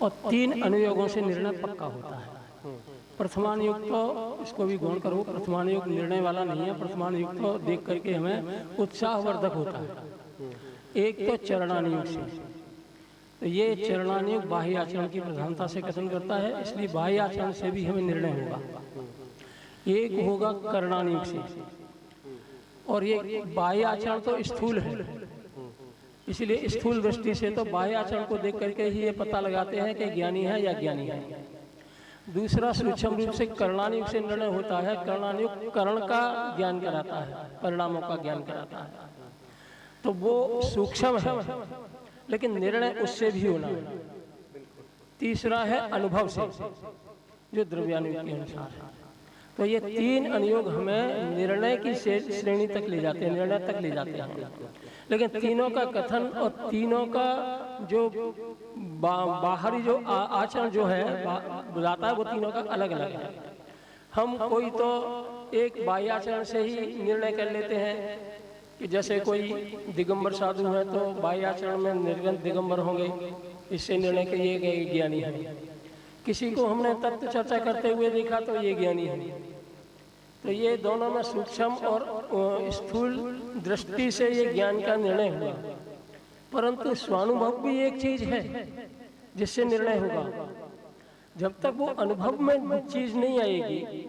D: और 3 अनुयोगों से निर्णय पक्का होता है। प्रथमानुयोग तो इसको भी गौण करो, प्रथमानुयोग निर्णय वाला नहीं है। प्रथमानुयोग तो देख करके हमें उत्साहवर्धक होता है। एक तो चरणानुयोग से, तो ये चरणानुयोग बाह्य आचरण की प्रधानता से कथन करता है, इसलिए बाह्य आचरण से भी हमें निर्णय होगा। एक होगा करणानुयोग से, और ये बाह्य आचरण तो स्थूल है, इसलिए स्थूल दृष्टि से तो बाह्य आचरण को देख करके ही ये पता लगाते हैं कि ज्ञानी है या ज्ञानी है। दूसरा सूक्ष्म रूप से करणानुयोग से निर्णय होता है। करणानुयोग करण का ज्ञान कराता है, परिणामों का ज्ञान कराता है, तो वो सूक्ष्म है, लेकिन निर्णय उससे भी होना है। तीसरा है अनुभव से, जो द्रव्यानुयोग के अनुसार है। तो ये 3 अनुयोग हमें निर्णय की श्रेणी तक ले जाते हैं, निर्णय तक ले जाते हैं। लेकिन तीनों का कथन और तीनों का जो बाहरी जो आचरण जो है बताता है, वो तीनों का अलग अलग है। हम कोई तो एक बाह्य आचरण से ही निर्णय कर लेते हैं कि जैसे कोई दिगंबर साधु है तो बाह्य आचरण में निर्गत दिगंबर होंगे, इससे निर्णय करिए कि ज्ञानी है। किसी को हमने तत्व चर्चा करते हुए देखा तो ये ज्ञानी है, तो ये दोनों में सूक्ष्म और स्थूल दृष्टि से ये ज्ञान का निर्णय हुआ, परंतु स्वानुभव भी एक चीज है जिससे निर्णय होगा। जब तक वो अनुभव में चीज नहीं आएगी,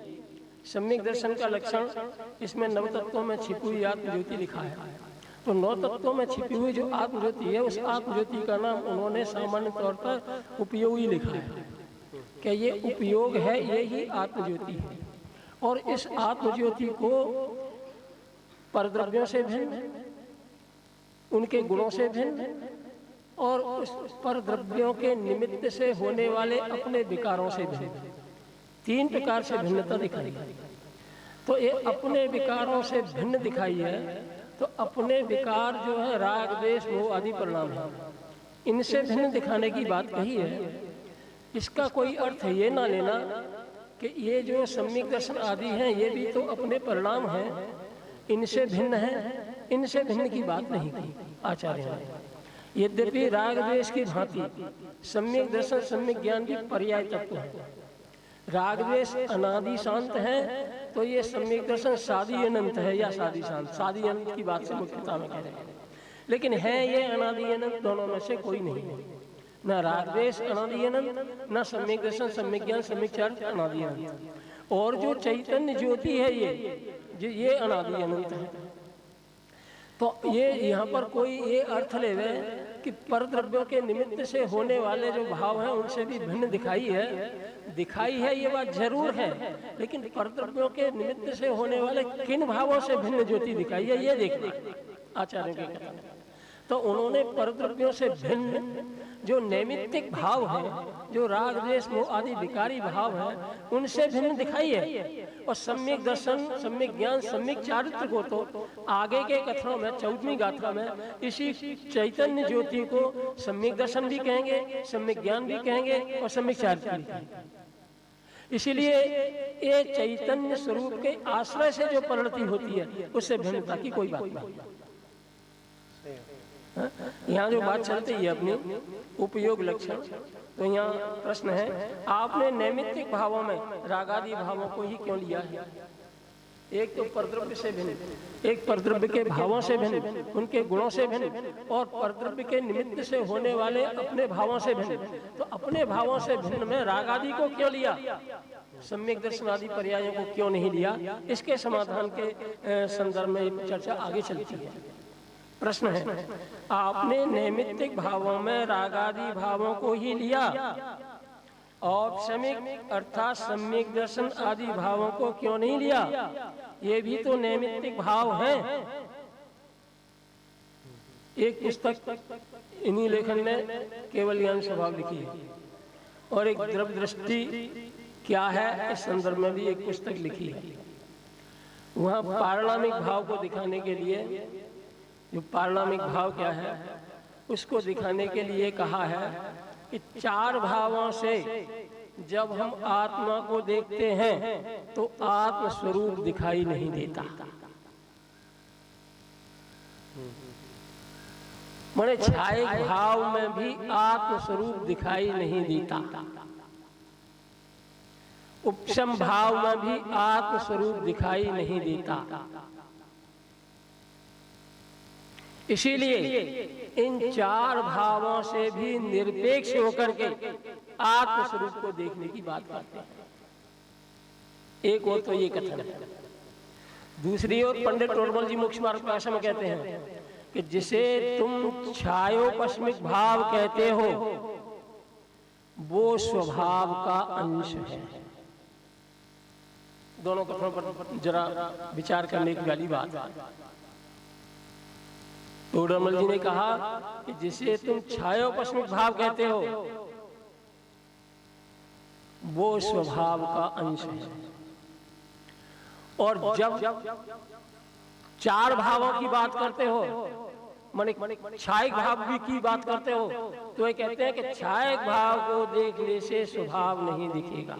D: सम्यक दर्शन का लक्षण इसमें नव तत्वों में छिपी हुई आत्मज्योति लिखा है। तो नौ तत्वों में छिपी हुई जो आत्मज्योति है, उस आत्मज्योति का नाम उन्होंने सामान्य तौर पर उपयोगी लिखा है कि ये उपयोग है, ये ही आत्मज्योति है। और इस आत्मज्योति को परद्रव्यों से भिन्न, उनके गुणों से भिन्न और उस परद्रव्यों के निमित्त से होने वाले अपने विकारों से भिन्न, तीन प्रकार से भिन्नता दिखाई है। तो ये अपने विकारों से भिन्न दिखाई है, तो अपने विकार जो है राग द्वेष मोह आदि परिणाम है, इनसे भिन्न दिखाने की बात कही है। इसका कोई अर्थ ये ना लेना कि ये जो सम्यक दर्शन आदि हैं ये भी तो अपने परिणाम हैं, इनसे भिन्न है, इनसे भिन्न की बात नहीं की आचार्य ने। यद्यपि राग द्वेष की भांति सम्यक दर्शन सम्यक ज्ञान भी पर्याय तत्व है। राग द्वेष अनादि शांत है, तो ये सम्यक दर्शन सादी अनंत है या सादी शांत, सादी अनंत की बात से मुख्यता में कह रहे हैं। लेकिन है ये अनादि अनंत, दोनों में से कोई नहीं है। न राग द्वेष अनादि अनंत, न सम्यक दर्शन सम्यक ज्ञान सम्यक चर्चा अनादि अनंत। और जो चैतन्य ज्योति है ये अनादि अनंत है। तो ये यहाँ पर कोई ये अर्थ लेवे कि परद्रव्यों के निमित्त से होने वाले जो भाव हैं उनसे भी भिन्न दिखाई है, ये बात जरूर है। लेकिन परद्रव्यों के निमित्त से होने वाले किन भावों से भिन्न ज्योति दिखाई है, ये देखना आचार्य के कथन। तो उन्होंने परद्रव्यों से भिन्न जो नैमित्तिक भाव है, जो राग द्वेष मोह आदि विकारी भाव है, उनसे भिन्न दिखाई है। और सम्यक दर्शन सम्यक ज्ञान सम्यक चारित्र को तो आगे के कथनों में 14वीं गाथा में इसी चैतन्य ज्योति को सम्यक दर्शन भी कहेंगे, सम्यक ज्ञान भी कहेंगे और सम्यक चारित्र भी कहेंगे। इसीलिए ये चैतन्य स्वरूप के आश्रय से जो परिणति होती है, उससे भिन्नता की कोई बात नहीं। यहाँ जो बात चलती है अपनी उपयोग लक्षण, तो यहाँ प्रश्न है, आपने नैमित्तिक भावों में रागादि भावों को ही क्यों लिया है? एक तो परद्रव्य से भिन्न, एक परद्रव्य के भावों से भिन्न, उनके गुणों से भिन्न, और परद्रव्य के निमित्त से होने वाले अपने भावों से भिन्न। तो अपने भावों से भिन्न में रागादि को क्यों लिया, सम्यक दर्शन आदि पर्यायों को क्यों नहीं लिया? इसके समाधान के संदर्भ में चर्चा आगे चलती है। प्रश्न है, आपने नैमित्तिक भावों में रागादि भावों को ही लिया, औपशमिक अर्थात सम्यक दर्शन आदि भावों को क्यों नहीं लिया? ये भी तो नैमित्तिक भाव हैं। एक पुस्तक इन्हीं लेखन ने केवल ज्ञान स्वभाव लिखी है, और एक द्रव्य दृष्टि क्या है इस संदर्भ में भी एक पुस्तक लिखी है। वहाँ पारिणामिक भाव को दिखाने के लिए, जो पारिणामिक भाव क्या है उसको दिखाने के लिए कहा है कि चार भावों से जब हम आत्मा को देखते हैं तो आत्म स्वरूप दिखाई नहीं देता। माने छाये भाव में भी आत्म स्वरूप दिखाई नहीं देता, उपशम भाव में भी आत्म स्वरूप दिखाई नहीं देता। इसीलिए इन चार भावों से भी निरपेक्ष होकर के आत्म स्वरूप को देखने की बात करते हैं। एक और तो ये कथन है। दूसरी ओर पंडित टोडरमल जी मोक्ष मार्ग भाषा में कहते हैं कि जिसे तुम छायोपस्मिक भाव कहते हो वो स्वभाव का अंश है। दोनों कथनों पर जरा विचार करने की वाली बात है। टोडरमल जी ने कहा कि जिसे तुम छायोपस्मिक भाव कहते हो वो स्वभाव का अंश है। और जब चार भावों की बात करते हो, माने छायक भाव भी की बात करते हो, तो ये कहते हैं कि छायक भाव को देखने से स्वभाव नहीं दिखेगा।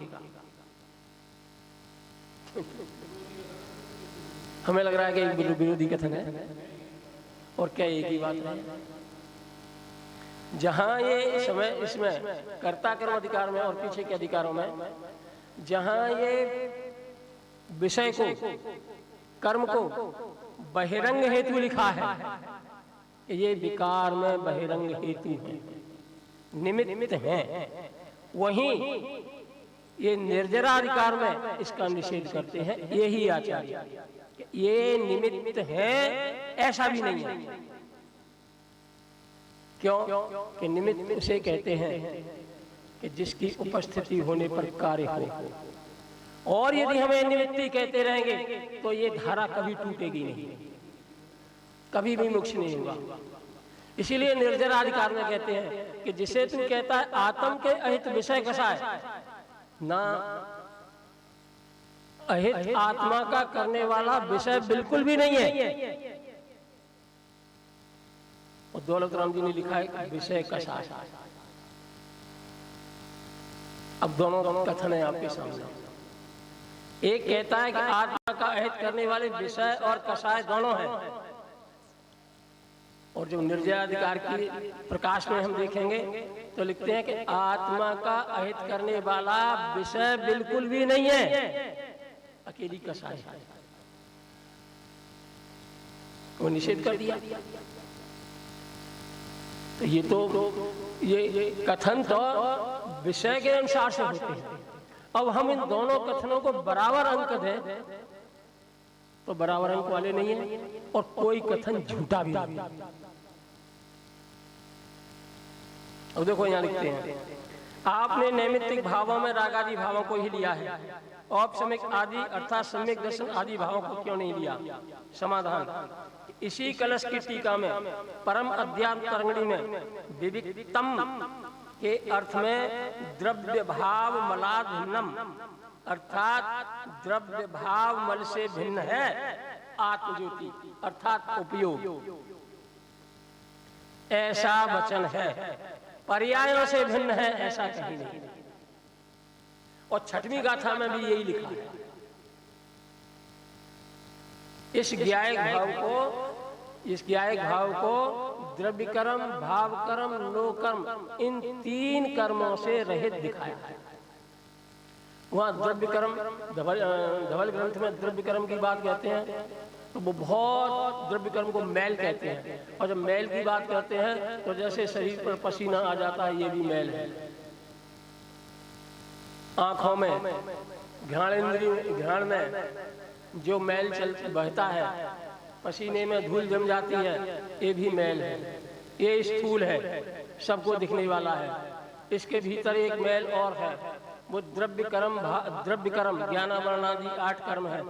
D: हमें लग रहा है कि एक विरोधी कथन है, और क्या एक ही बात है। जहां ये समय इसमें कर्ता कर्म अधिकार में और पीछे के अधिकारों में जहां ये विषय को, कर्म को बहिरंग हेतु लिखा है, ये विकार में बहिरंग हेतु है, निमित्त है। वहीं ये निर्जराधिकार में इसका निषेध करते हैं यही आचार्य, ये निमित्त है ऐसा भी नहीं है। क्यों कि निमित्त उसे कहते हैं कि जिसकी उपस्थिति होने पर कार्य हो, और यदि हमें निमित्ती कहते रहेंगे तो ये धारा कभी टूटेगी नहीं, कभी भी मोक्ष नहीं होगा। इसीलिए निर्जराधिकार में कहते हैं कि जिसे तू कहता है आत्म के अहित विषय कसाय, ना अहित आत्मा का करने वाला विषय बिल्कुल भी नहीं है। और दौलत राम जी ने लिखा है विषय कसाय। अब दोनों कथन है आपके सामने। एक कहता है कि आत्मा का अहित करने वाले विषय और कसाय दोनों हैं, और जो निर्जराधिकार की प्रकाश में हम देखेंगे तो लिखते हैं कि आत्मा का अहित करने वाला विषय बिल्कुल भी नहीं है, अकेली कसाय है। वो निषेध कर दिया। तो ये कथन तो विषय के अनुसार से होते हैं। अब हम इन दोनों कथनों को बराबर अंक दें तो बराबर अंक वाले नहीं है, और कोई कथन झूठा भी नहीं। अब देखो यहाँ लिखते हैं, आपने नैमित्तिक भावों में रागादि भावों को ही लिया है, औपसमिक आदि अर्थात सम्यक दर्शन आदि भावों को क्यों नहीं लिया? समाधान, इसी कलश की टीका में परम अध्यात्म तरंगिणी में विविक्तम के अर्थ में द्रव्य भाव मलाद भिन्नम, अर्थात द्रव्य भाव मल से भिन्न है आत्मज्योति अर्थात उपयोग, ऐसा वचन है। पर्यायों से भिन्न है ऐसा कहीं नहीं। और छठवीं गाथा में भी यही लिखा है। इस ज्ञायक भाव को द्रव्य कर्म, भाव कर्म, लोक कर्म, इन तीन कर्मों से रहित दिखाया है। वहां द्रव्य कर्म धवल ग्रंथ में द्रव्य कर्म की बात कहते हैं तो वो बहुत द्रव्य कर्म को मैल कहते हैं, और जब मैल की बात करते हैं तो जैसे शरीर पर पसीना आ जाता है ये भी मैल है। आंखों में घ्राण में जो मैल बहता है, पसीने में धूल जम जाती है, ये भी मैल है। ये स्थूल है, सबको दिखने वाला है। इसके भीतर एक मैल और है, वो द्रव्य कर्म ज्ञानावरणादि 8 कर्म है,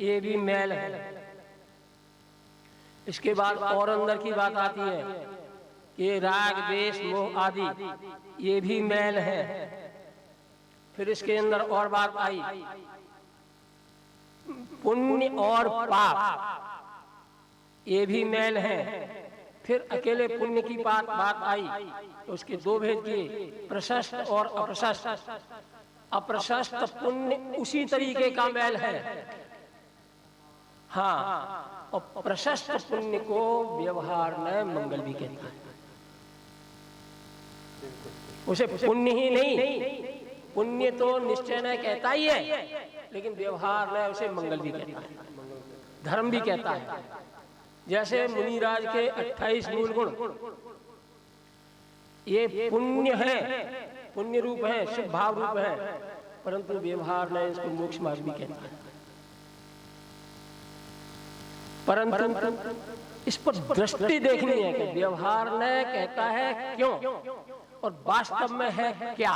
D: ये भी मैल है। इसके बाद और अंदर की बात आती है कि राग द्वेष मोह आदि ये भी मैल है। फिर इसके अंदर और बात आई पुण्य और पाप, ये भी मैल है। फिर अकेले पुण्य की बात आई तो उसके 2 भेद किए, प्रशस्त और अप्रशस्त। अप्रशस्त पुण्य उसी तरीके का मैल है, हाँ, और प्रशस्त पुण्य को व्यवहार में मंगल भी कहता है। उसे पुण्य ही नहीं, पुण्य तो निश्चय न कहता ही है, लेकिन व्यवहार में उसे मंगल भी कहता है, धर्म भी कहता है। जैसे मुनिराज के 28 मूल गुण ये पुण्य है, पुण्य रूप है, शुभ भाव रूप है, परंतु व्यवहार में इसको मोक्ष मार्ग भी कहता है। परंतु इस पर दृष्टि देखनी है कि व्यवहार ने कहता है क्यों और वास्तव में है क्या।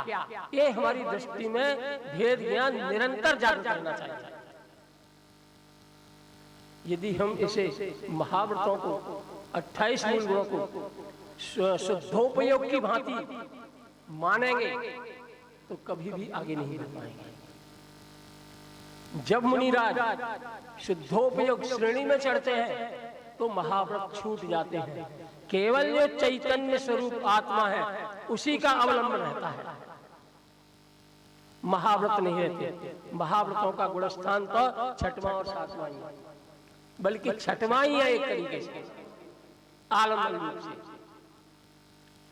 D: ये हमारी दृष्टि में भेद ज्ञान निरंतर जागृत करना चाहिए। यदि हम इसे महाव्रतों को 28 मूल गुणों को शुद्धोपयोग की भांति मानेंगे तो कभी भी आगे नहीं बढ़ पाएंगे। जब मुनिराज शुद्धोपयोग श्रेणी में चढ़ते हैं तो महाव्रत छूट जाते हैं। केवल जो चैतन्य स्वरूप आत्मा है उसी का अवलंबन रहता है, महाव्रत नहीं रहते। महाव्रतों का गुणस्थान तो 6वां और 7वां ही है, बल्कि 6वां ही है एक तरीके से आलम्बन रूप से,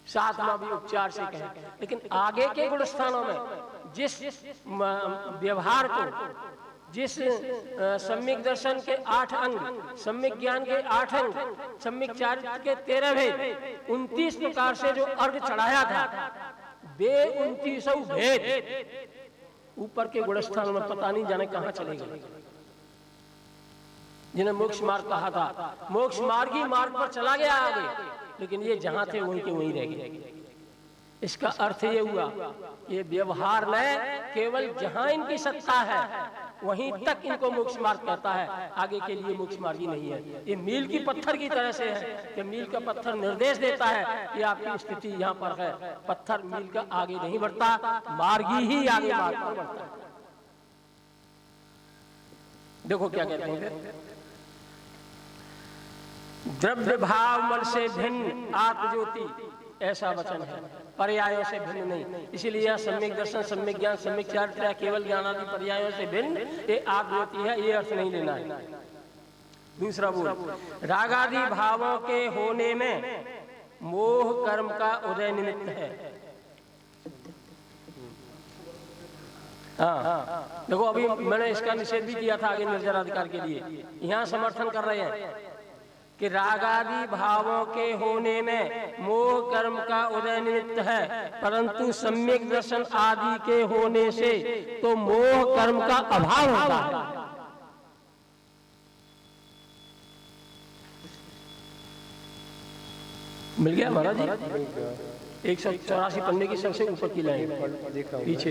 D: 7वां भी उपचार से कहें। लेकिन आगे के गुणस्थानों में जिस व्यवहार को जिस सम्यक दर्शन के 8 अंग, सम्यक ज्ञान के 8 अंग, सम्यक चारित्र के 13 भेद, 29 प्रकार से जो अर्घ चढ़ाया था, वे 29 भेद ऊपर के गुणस्थान में पता नहीं जाने कहां चले गए। जिन्हें मोक्ष मार्ग कहा था, मोक्ष मार्ग ही मार्ग पर चला गया आगे, लेकिन ये जहां थे वहीं के वहीं रह गए। इसका अर्थ ये हुआ, ये व्यवहार में केवल जहां इनकी सत्ता है वहीं तक इनको मोक्ष मार्ग कहता है, आगे के लिए मोक्ष मार्ग ही नहीं है। ये मील की पत्थर की तरह से है कि मील का पत्थर निर्देश देता है कि आपकी स्थिति यहाँ पर है, पत्थर मील का आगे नहीं बढ़ता, मार्गी ही आगे मार्ग पर बढ़ता है। देखो क्या कहते हैं फिर, द्रव्य भाव मन से भिन्न आत्मज्योति, ऐसा वचन है, पर्यायों से भिन्न नहीं। इसीलिए यह सम्यक दर्शन, सम्यक ज्ञान, सम्यक चारित्र, केवल ज्ञान आदि पर्यायों से भिन्न ये आत्मज्योति है, ये अर्थ नहीं लेना है। दूसरा बोल, राग आदि भावों के होने में मोह कर्म का उदय निमित्त है। हाँ, देखो अभी मैंने इसका निषेध भी किया था आगे निर्जर अधिकार के लिए, यहाँ समर्थन कर रहे हैं कि रागादि भावों के होने में मोह कर्म का उदय निमित्त है, परंतु सम्यक दर्शन आदि के होने से तो मोह कर्म का अभाव होता है। मिल गया महाराज जी? 184 पन्ने की सबसे ऊपर की लाइन पीछे।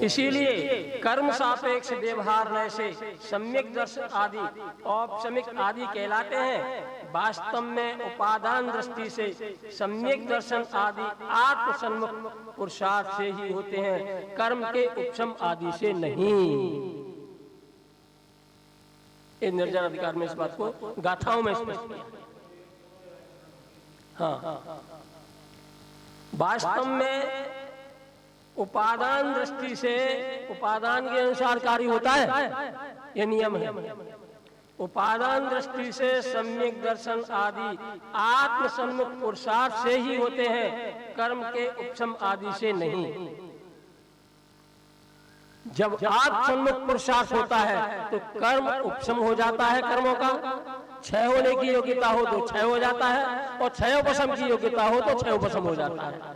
D: इसीलिए कर्म सापेक्ष व्यवहार से सम्यक दर्शन आदि औपसमिक आदि कहलाते हैं। वास्तव में उपादान दृष्टि से सम्यक दर्शन आदि आत्मसन्मुख पुरुषार्थ से ही होते हैं, कर्म के उपशम आदि से नहीं। इन निर्जर अधिकार में इस बात को गाथाओं में स्पष्ट किया। हाँ, वास्तव में उपादान दृष्टि से उपादान के अनुसार कार्य होता है, यह नियम है। उपादान दृष्टि से सम्यक दर्शन आदि आत्मसन्मुख पुरुषार्थ से ही होते हैं, कर्म के उपशम आदि से नहीं। जब आत्मसन्मुख पुरुषार्थ होता है तो कर्म उपशम हो जाता है, कर्मों का क्षय होने की योग्यता हो तो क्षय हो जाता है, और क्षयोपशम की योग्यता हो तो क्षयोपशम हो जाता है।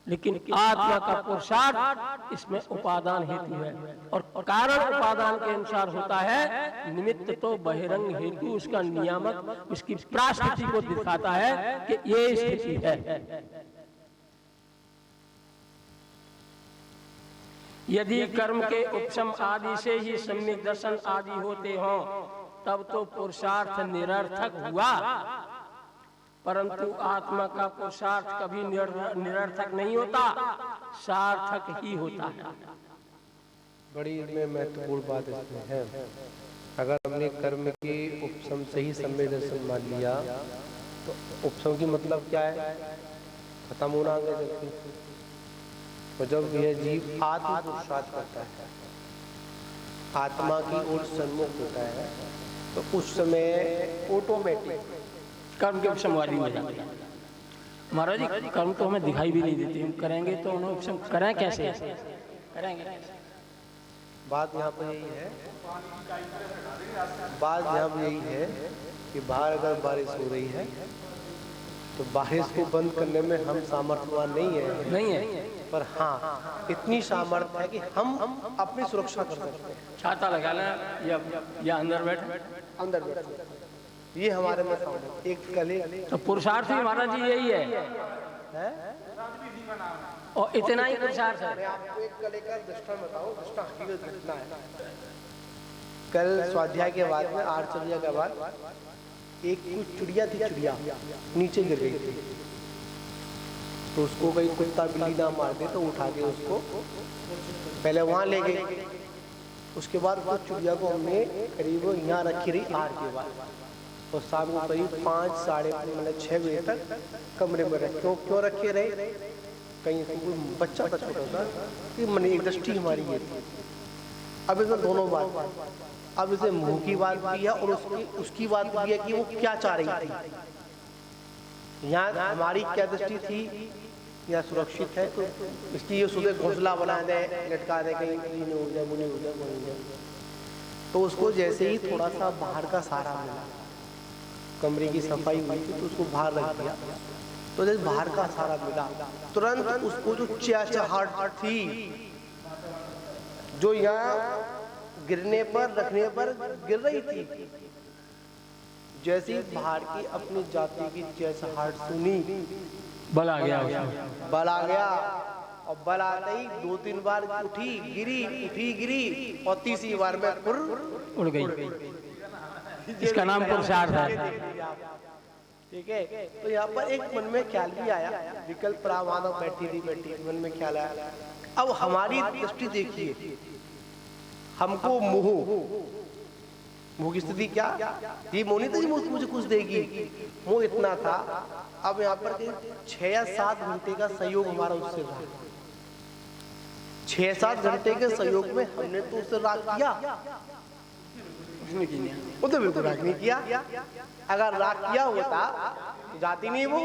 D: लेकिन आत्मा का पुरुषार्थ इसमें उपादान हेतु है, और कारण उपादान के अनुसार होता है। निमित्त तो बहिरंग हेतु उसका नियामक उसकी प्रास्थिति को दिखाता है कि ये स्थिति है। यदि कर्म के उपशम आदि से ही सम्यक दर्शन आदि होते हों तब तो पुरुषार्थ निरर्थक हुआ, परंतु आत्मा का पुरुषार्थ कभी निरर्थक नहीं होता, सार्थक ही होता है।
B: बड़ी में महत्वपूर्ण बात इसमें है, अगर हमने कर्म के उपशम से ही सम्यक दर्शन मान लिया तो उपशम की मतलब क्या है? खत्म होना आगे। तो जब यह जीव आत्म पुरुषार्थ करता है, आत्मा की ओर सन्मुख होता है, तो उस समय ऑटोमेटिक
D: कर्म के उपशम वाली हो जाती है। महाराज जी, कर्म तो हमें दिखाई भी नहीं देते, हम करेंगे तो उन्हें उपशम करें कैसे? करेंगे।
B: बात यहाँ पर यही है, बात यहाँ पर यही है कि बाहर अगर बारिश हो रही है तो बारिश को बंद करने में हम सामर्थ्यवान नहीं है, पर हाँ इतनी सामर्थ्य है कि हम अपनी सुरक्षा कर सकते हैं।
D: छाता लगा लें या अंदर बैठ,
B: ये हमारे में सामर्थ्य। एक कले
D: तो पुरुषार्थ ही महाराज जी यही है, और इतना ही पुरुषार्थ है।
B: मैं आपको एक कले का दृष्टांत बताऊं, दृष्टांत हकीकत घटना है। कल स्वाध्याय के बाद में आर्चर्या के बाद एक कुछ चिड़िया थी, चिड़िया नीचे गिर गई थी, तो उसको कहीं कुत्ता बिल्ली ना मार दे तो उठा के उसको पहले वहां ले गए। उसके बाद उस चिड़िया को हमने करीब यहाँ रखी रही आर के बाद, और शाम को करीब 5, साढ़े 6 बजे तक कमरे में रखे। क्यों रखे रहे? कहीं बच्चा था छोटा सा, मैंने एक दृष्टि हमारी ये थी। अब इसमें दोनों बात, अब इसे मुंह की बात भी है और उसकी बात भी है कि वो क्या चाह रही थी। यहाँ हमारी क्या दृष्टि थी या सुरक्षित है, तो इसकी ये सुबह घोंसला बना दे, लटका दे, कहीं ये नहीं हो जाए, वो नहीं हो जाए, वो नहीं हो जाए। तो उसको जैसे ही थोड़ा सा बाहर का सहारा मिला, कमरे की सफाई हुई थी तो उसको बाहर रख दिया, तो जैसे बाहर का सहारा मिला तुरंत उसको जो चहचहाहट थी, जो यहाँ गिरने पर रखने पर गिर रही थी, जैसे ही बाहर की अपनी जाति की चहचहाहट सुनी,
D: बल आ गया उसमें।
B: बल आ गया, और बल आते ही 2-3 बार उठी गिरी, और तीसरी बार में
D: उड़ गई। इसका नाम पुरुषार्थ है।
B: ठीक है। तो यहाँ पर एक मन में ख्याल भी आया, विकल्प प्रामाणव बैठी मन में ख्याल आया, अब हमारी दृष्टि देखिए, हमको मोह की स्थिति क्या, ये मोह नहीं था कि मुझे कुछ देगी, मोह इतना था। अब यहाँ पर 6 या 7 घंटे का सहयोग हमारा उससे रहा, 6-7 घंटे के सहयोग में हमने तो उससे राग किया, वो तो बिल्कुल राग नहीं किया। अगर राग किया होता जाती नहीं वो,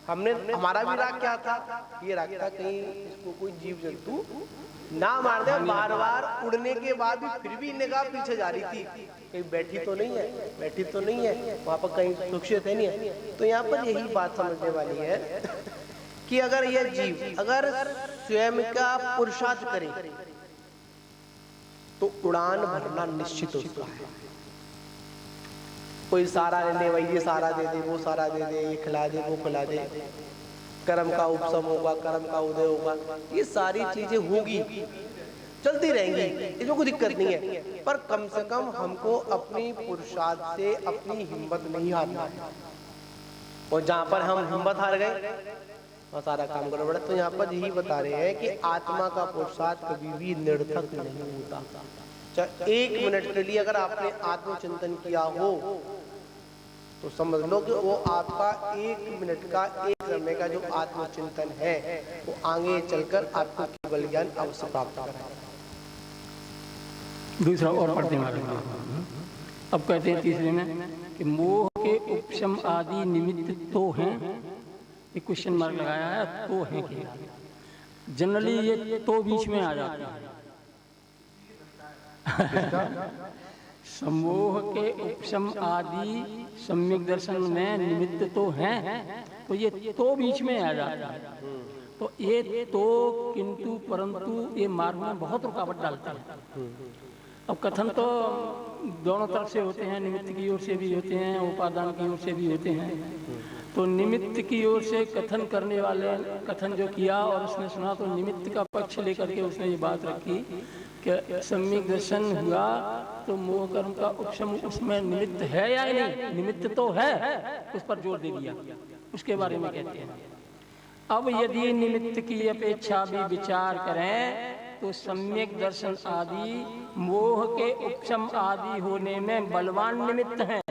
B: हमने हमारा भी राग क्या था, ये राग था कहीं इसको कोई जीव जंतु ना मार दे। बार बार उड़ने के बाद भी फिर भी निगाह पीछे जा रही थी, कहीं बैठी तो नहीं है, वहां पर कहीं सुरक्षित है नहीं है। तो यहाँ पर यही बात समझने वाली है कि अगर यह जीव अगर स्वयं का पुरुषार्थ करे तो उड़ान भरना निश्चित उसका है। कोई सहारा ले, भाई ये सहारा दे दे, वो सहारा दे दे, ये खिला दे, वो खिला दे, कर्म का उपशम होगा, कर्म का उदय होगा, ये सारी चीजें होगी, चलती रहेंगी, इसमें कोई दिक्कत नहीं है। पर कम से कम हमको अपनी पुरुषार्थ से अपनी हिम्मत नहीं हारना है, और जहां पर हम हिम्मत हार गए वह सारा काम करना पड़ा। तो यहाँ पर यही बता रहे हैं कि आत्मा का पुरुषार्थ कभी भी निरर्थक नहीं होता। चाहे 1 मिनट के लिए अगर आपने आत्मचिंतन किया हो तो समझ लो कि वो आपका 1 मिनट का, 1 समय का जो आत्मचिंतन है वो आगे चलकर आपको केवल ज्ञान अवश्य प्राप्त कराएगा।
D: दूसरा और पढ़ते हैं। अब कहते हैं तीसरे में कि मोह के उपशम आदि निमित्त तो हैं, ये क्वेश्चन मार्क लगाया है, तो है कि जनरली ये तो बीच में आ जाता है। समोह के उपशम आदि सम्यक दर्शन में निमित्त तो हैं, तो ये तो बीच में आ जाता है। तो ये तो किंतु परंतु ये मार्ग में बहुत रुकावट डालता है। अब कथन तो दोनों तरफ से होते हैं, निमित्त की ओर से भी होते हैं, उपादान की ओर से भी होते हैं। तो निमित्त की ओर से कथन करने वाले कथन जो किया और उसने सुना, तो निमित्त का पक्ष लेकर के उसने ये बात रखी कि सम्यक दर्शन हुआ तो मोह कर्म का उपशम उसमें निमित्त है या नहीं, निमित्त तो है, उस पर जोर दे दिया। उसके बारे में कहते हैं अब यदि निमित्त की अपेक्षा भी विचार करें तो सम्यक दर्शन आदि मोह के उपशम आदि होने में बलवान निमित्त हैं,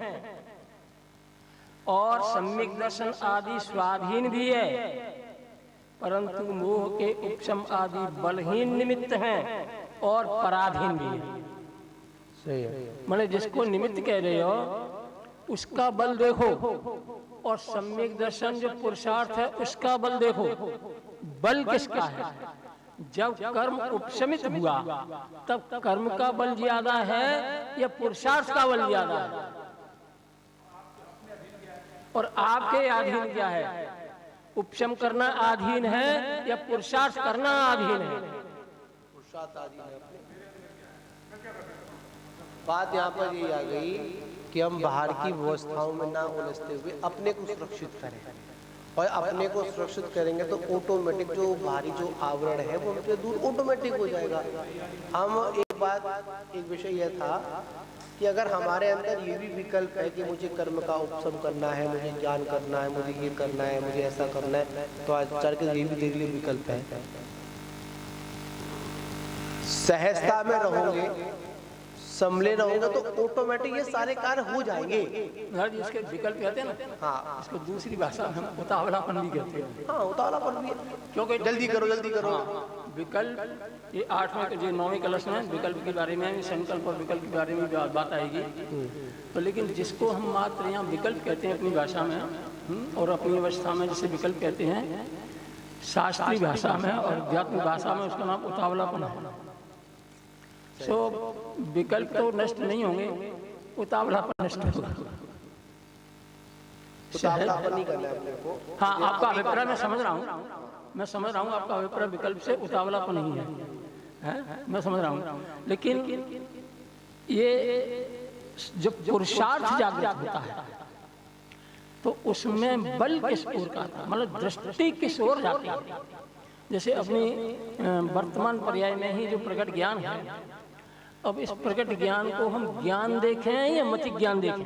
D: और सम्यक दर्शन आदि स्वाधीन भी है, परंतु मोह के उपशम आदि बलहीन निमित्त हैं और पराधीन भी है।
B: सही है।
D: माने जिसको निमित्त कह रहे हो उसका बल देखो, और सम्यक दर्शन जो पुरुषार्थ है उसका बल देखो। बल किसका है? जब कर्म उपशमित हुआ तब कर्म का बल ज्यादा है या पुरुषार्थ का बल ज्यादा है? और आपके अधीन क्या है? उपशम करना अधीन है या पुरुषार्थ करना अधीन है?
B: पुरुषार्थ अधीन है। बात यहाँ पर ये आ गई कि हम बाहर की व्यवस्थाओं में ना उलझते हुए अपने को सुरक्षित करें, और अपने को सुरक्षित करेंगे तो ऑटोमेटिक जो बाहरी जो आवरण है वो हमसे दूर ऑटोमेटिक हो जाएगा। हम एक विषय यह था कि अगर हमारे अंदर ये भी विकल्प है कि मुझे कर्म का उपशम करना है, मुझे ज्ञान करना है, मुझे ये करना है, मुझे ऐसा करना है, तो आचार्य के ये भी देख लिए विकल्प है। सहजता में रहोगे, संभले रहोगे तो ऑटोमेटिक ये सारे कार्य हो जाएंगे।
D: इसके विकल्प कहते हैं ना,
B: हाँ,
D: इसको दूसरी भाषा में हम उतावलापन भी कहते हैं।
B: हाँ, उतावलापन भी,
D: क्योंकि
B: जल्दी करो जल्दी करो।
D: विकल्प ये 8वें जो 9वें क्लास में विकल्प के बारे में, संकल्प और विकल्प के बारे में बात आएगी। तो लेकिन जिसको हम मात्र यहाँ विकल्प कहते हैं अपनी भाषा में और अपनी अवस्था में जिसे विकल्प कहते हैं, शास्त्रीय भाषा में और अध्यात्म भाषा में उसका नाम उतावलापन है। सो विकल्प तो नष्ट नहीं होंगे, उतावलापन नष्ट होगा।
B: उतावलापन नहीं करना है अपने को।
D: हाँ, आपका अभिप्राय मैं समझ रहा हूँ, मैं समझ रहा हूँ आपका अभिप्राय विकल्प से उतावलापन नहीं है, मैं समझ रहा हूँ। लेकिन ये जब पुरुषार्थ जागृत होता है तो उसमें बल किस ओर का था, मतलब दृष्टि किस ओर जाती है। जैसे अपनी वर्तमान पर्याय में ही जो प्रकट ज्ञान है, अब इस प्रकट ज्ञान को हम ज्ञान देखें या मति ज्ञान देखें?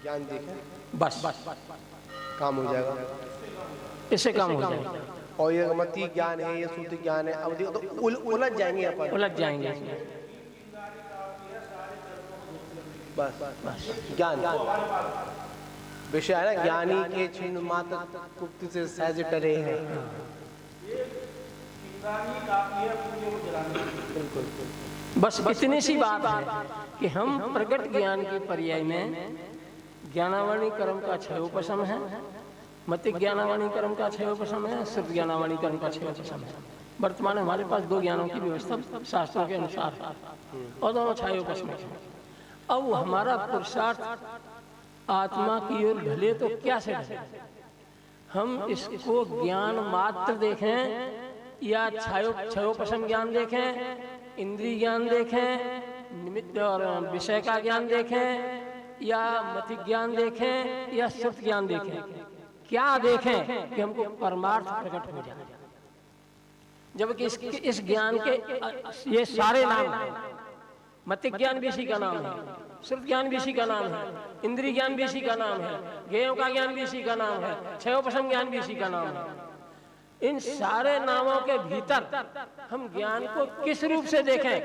B: ज्ञान देखें,
D: बस
B: काम हो जाएगा,
D: इससे काम हो जाएगा।
B: और ये मति ज्ञान है, ये श्रुति ज्ञान है, अब देखो तो उलझ जाएंगे अपन,
D: उलझ जाएंगे इसमें।
B: बस ज्ञान विषय है ना, ज्ञानी के छिन्न मात्र कुप्ति से सहज डरे हैं।
D: बस इतनी सी बात है कि हम प्रकट ज्ञान के पर्याय में ज्ञानावाणी कर्म का क्षयोपशम है, मति ज्ञानावाणी कर्म का क्षयोपशम है, श्रुत ज्ञानावाणी कर्म का क्षयोपशम है। वर्तमान में हमारे पास दो ज्ञानों की व्यवस्था शास्त्रों के अनुसार है और दोनों क्षयोपशम है। अब हमारा पुरुषार्थ आत्मा की ओर ढले तो क्या से ढले? हम इसको ज्ञान मात्र देखें या क्षयोपशम ज्ञान देखें, इंद्रिय ज्ञान देखें, निमित्त और विषय का ज्ञान देखें, या मति ज्ञान देखें, या श्रुत ज्ञान देखें? क्या देखें कि हमको परमार्थ प्रकट हो जाए? जबकि इस ज्ञान के ये सारे नाम हैं। मति ज्ञान भी इसी का नाम है, श्रुत ज्ञान भी इसी का नाम है, इंद्रिय ज्ञान भी इसी का नाम है, ज्ञेयों का ज्ञान भी इसी का नाम है, क्षयोपशम ज्ञान भी इसी का नाम है। इन सारे नामों के भीतर हम ज्ञान को किस रूप से देखें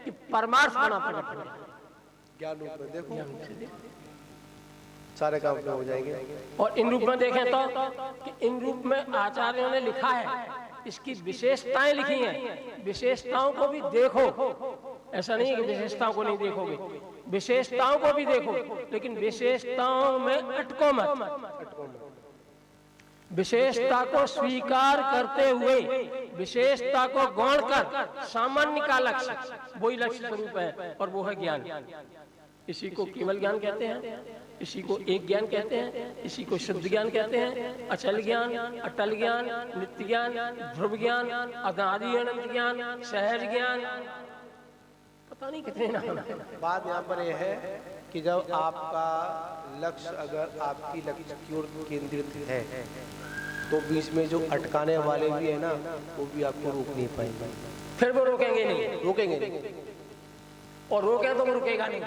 D: कि परमार्थ बना प्रकट हो जाए?
B: ज्ञान रूप में देखो, सारे काम हो जाएंगे।
D: और इन रूप में देखें तो कि इन रूप में आचार्यों ने लिखा है, इसकी विशेषताएं लिखी हैं, विशेषताओं को भी देखो। ऐसा नहीं कि विशेषताओं को नहीं देखोगे, विशेषताओं को भी देखो, लेकिन विशेषताओं में अटको मत। विशेषता को स्वीकार करते हुए विशेषता को गौण कर सामान्य का लक्ष्य, वही लक्ष्य स्वरूप है और वो है ज्ञान। इसी को केवल ज्ञान कहते हैं, इसी को एक ज्ञान कहते हैं, इसी को शुद्ध ज्ञान कहते हैं, अचल ज्ञान, अटल ज्ञान, नित्य ज्ञान, ध्रुव ज्ञान, अनादि अनंत ज्ञान, सहज ज्ञान, पता नहीं कितने नाम है।
B: बात यहाँ पर यह है कि जब आपका लक्ष्य अगर आपकी लक्ष्य की ओर केंद्रित है तो बीच में जो अटकाने वाले भी है ना, वो भी आपको रोक नहीं पाएंगे।
D: फिर वो रोकेंगे नहीं,
B: रोकेंगे नहीं,
D: और रोके तो वो रुकेगा नहीं।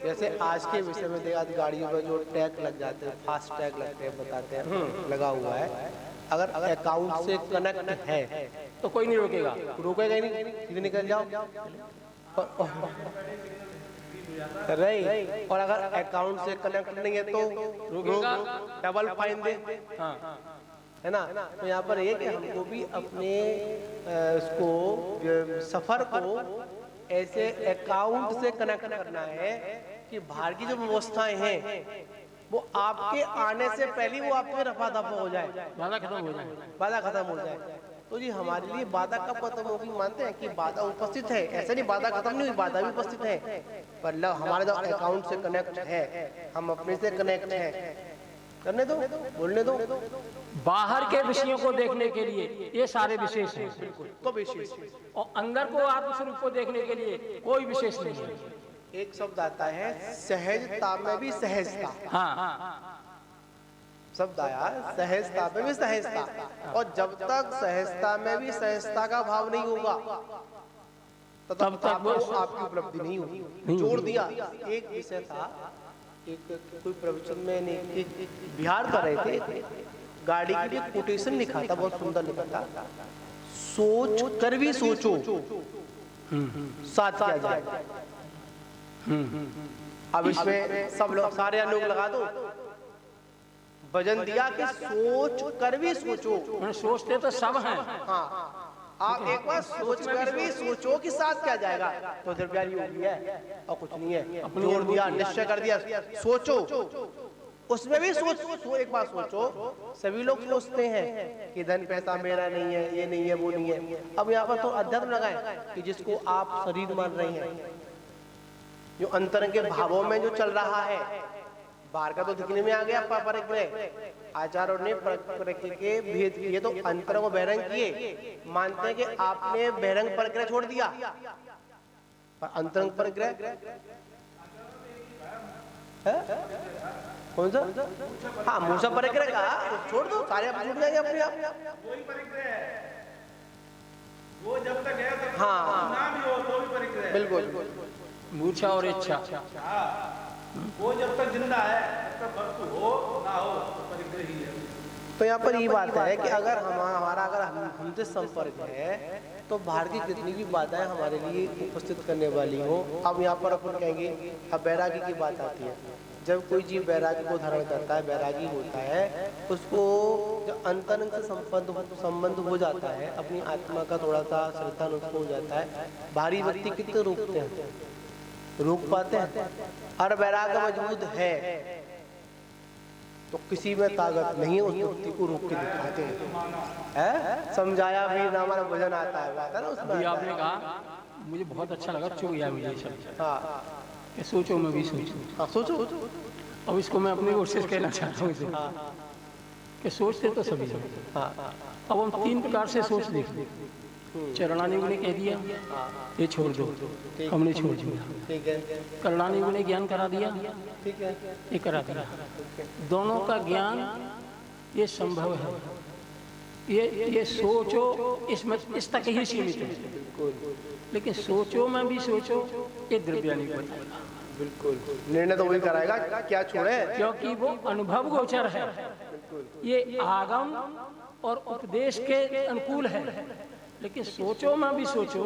B: जैसे आज के विषय में देखा, गाड़ियों में जो टैग लग जाते हैं, फास्ट टैग लगते हैं, बताते हैं लगा हुआ है, अगर अकाउंट से कनेक्ट है
D: तो कोई नहीं रोकेगा,
B: रोकेगा ही नहीं, सीधे निकल जाओ। रही, और अगर अकाउंट से कनेक्ट नहीं है तो डबल फाइन दे, है ना। तो यहाँ पर ये कि हमको भी अपने इसको सफर को ऐसे अकाउंट से कनेक्ट करना है कि बाहर की जो व्यवस्थाएं हैं वो आपके आने से पहले वो आपके रफा दफा हो जाए,
D: बाधा खत्म हो जाए,
B: बाधा खत्म हो जाए। तो जी हमारे लिए बाधा कब खत्म होगी? मानते हैं कि बाधा उपस्थित है, ऐसा नहीं बाधा खत्म नहीं हुई, बाधा भी उपस्थित है, पर हमारे जो अकाउंट से कनेक्ट है, हम अपने से कनेक्ट है, करने दो, बोलने दो।
D: बाहर के विषयों को देखने के लिए ये सारे विशेष हैं,
B: तो विशेष,
D: और अंदर को आत्मस्वरूप को देखने के लिए कोई विशेष नहीं है।
B: एक शब्द आता है सहजता में भी सहजता,
D: हाँ,
B: शब्द आया सहजता में भी सहजता, और जब तक सहजता में भी सहजता का भाव नहीं होगा तब तक वो आपकी उपलब्धि नहीं होगी। जोड़ दिया। एक विषय था, एक कोई प्रवचन में एक बिहार कर रहे थे, गाड़ी के लिए कोटेशन लिखा था, बहुत सुंदर लिखा था, सोच कर भी सोचो साथ क्या जाए। अब इसमें सब लोग, सारे लोग लगा दो, वजन दिया कि सोच कर भी सोचो।
D: सोचते तो सब हैं,
B: हाँ, आप एक बार सोच कर भी सोचो कि साथ क्या जाएगा, तो फिर प्यारी होगी है और कुछ नहीं है। जोड़ दिया, निश्चय कर दिया, सोचो, उसमें भी एक बात सोचो, सभी लोग सोचते हैं कि धन पैसा मेरा नहीं है, ये नहीं है, वो नहीं है। अब यहाँ पर तो अध्यात्म लगाए कि जिसको आप शरीर मान रहे हैं, जो अंतर के भावों में जो चल रहा है, बाहर का तो दिखने में आ गया परिग्रह। आचार्यों ने प्रकृति के भेद किए तो अंतर को बहिरंग किए। मानते हैं कि आपने बहिरंग परिग्रह छोड़ दिया, पर अंतरंग परिग्रह कौन सा? हाँ, मूसा परिग्रह का तो छोड़ दो, सारे आप छूट जाएंगे अपने आप।
A: वही परिग्रह है, वो जब तक है तब तक
B: हाँ,
A: नाम ही हो तो भी परिग्रह है।
B: बिल्कुल।
D: मूर्छा और इच्छा,
A: वो जब तक जिंदा है तब तक वस्तु हो ना हो तो परिग्रह ही है।
B: तो यहाँ पर ये बात है कि अगर हमारा अगर हमसे संपर्क है तो बाहर की जितनी भी बातें हमारे लिए उपस्थित करने वाली हो। अब यहाँ पर अपन कहेंगे, अब बैरागी की बात आती है। जब कोई जीव बैरागी को धारण करता है, बैरागी होता है, उसको जब अंतरंग से संबंध हो जाता है, अपनी आत्मा का थोड़ा सा श्रद्धा उसको हो जाता है, बाहरी व्यक्ति कितने रोकते हैं, रोक पाते हैं? और बैराग मौजूद है तो किसी में ताकत नहीं है उस व्यक्ति को रोक के दिखाते हैं। समझाया भी ना, हमारा भजन आता है ना उसमें।
D: अभी आपने कहा, मुझे बहुत अच्छा लगा, चुभ गया मुझे सब।
B: हाँ,
D: कि सोचो मैं भी सोचूं।
B: हाँ, सोचो।
D: अब इसको मैं अपनी ओर से कहना चाहता हूँ कि सोचते तो सभी लोग।
B: हाँ,
D: अब हम 3 प्रकार से सोच देखते। चरणानियों ने कह दिया ये छोड़ दो, हमने छोड़ दिया।
B: ठीक है,
D: करणानियों ने ज्ञान करा दिया,
B: ठीक है,
D: ये करा दिया। दोनों का ज्ञान ये संभव है, ये सोचो इसमें इस तक ही सीमित है। लेकिन सोचो में भी सोचो, ये द्रव्य नहीं बताएगा।
B: बिल्कुल, निर्णय तो वही कराएगा क्या छोड़े,
D: क्योंकि वो अनुभव गोचर है, ये आगम और उपदेश के अनुकूल है। लेकिन सोचो में भी सोचो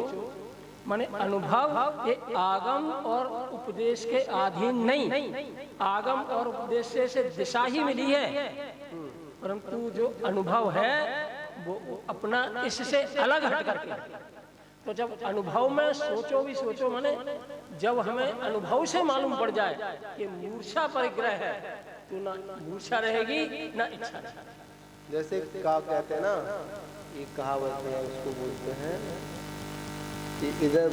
D: माने अनुभव ये आगम और उपदेश के अधीन नहीं, आगम और उपदेश से दिशा ही मिली है, परंतु जो अनुभव है वो अपना इससे अलग हट करके। तो जब अनुभव में सोचो भी सोचो माने जब हमें अनुभव से मालूम पड़ जाए कि मूर्छा परिग्रह है, तो ना मूर्छा रहेगी ना इच्छा रहेगी।
B: जैसे का कहते हैं ना, एक कहावत है, उसको बोलते हैं कि इधर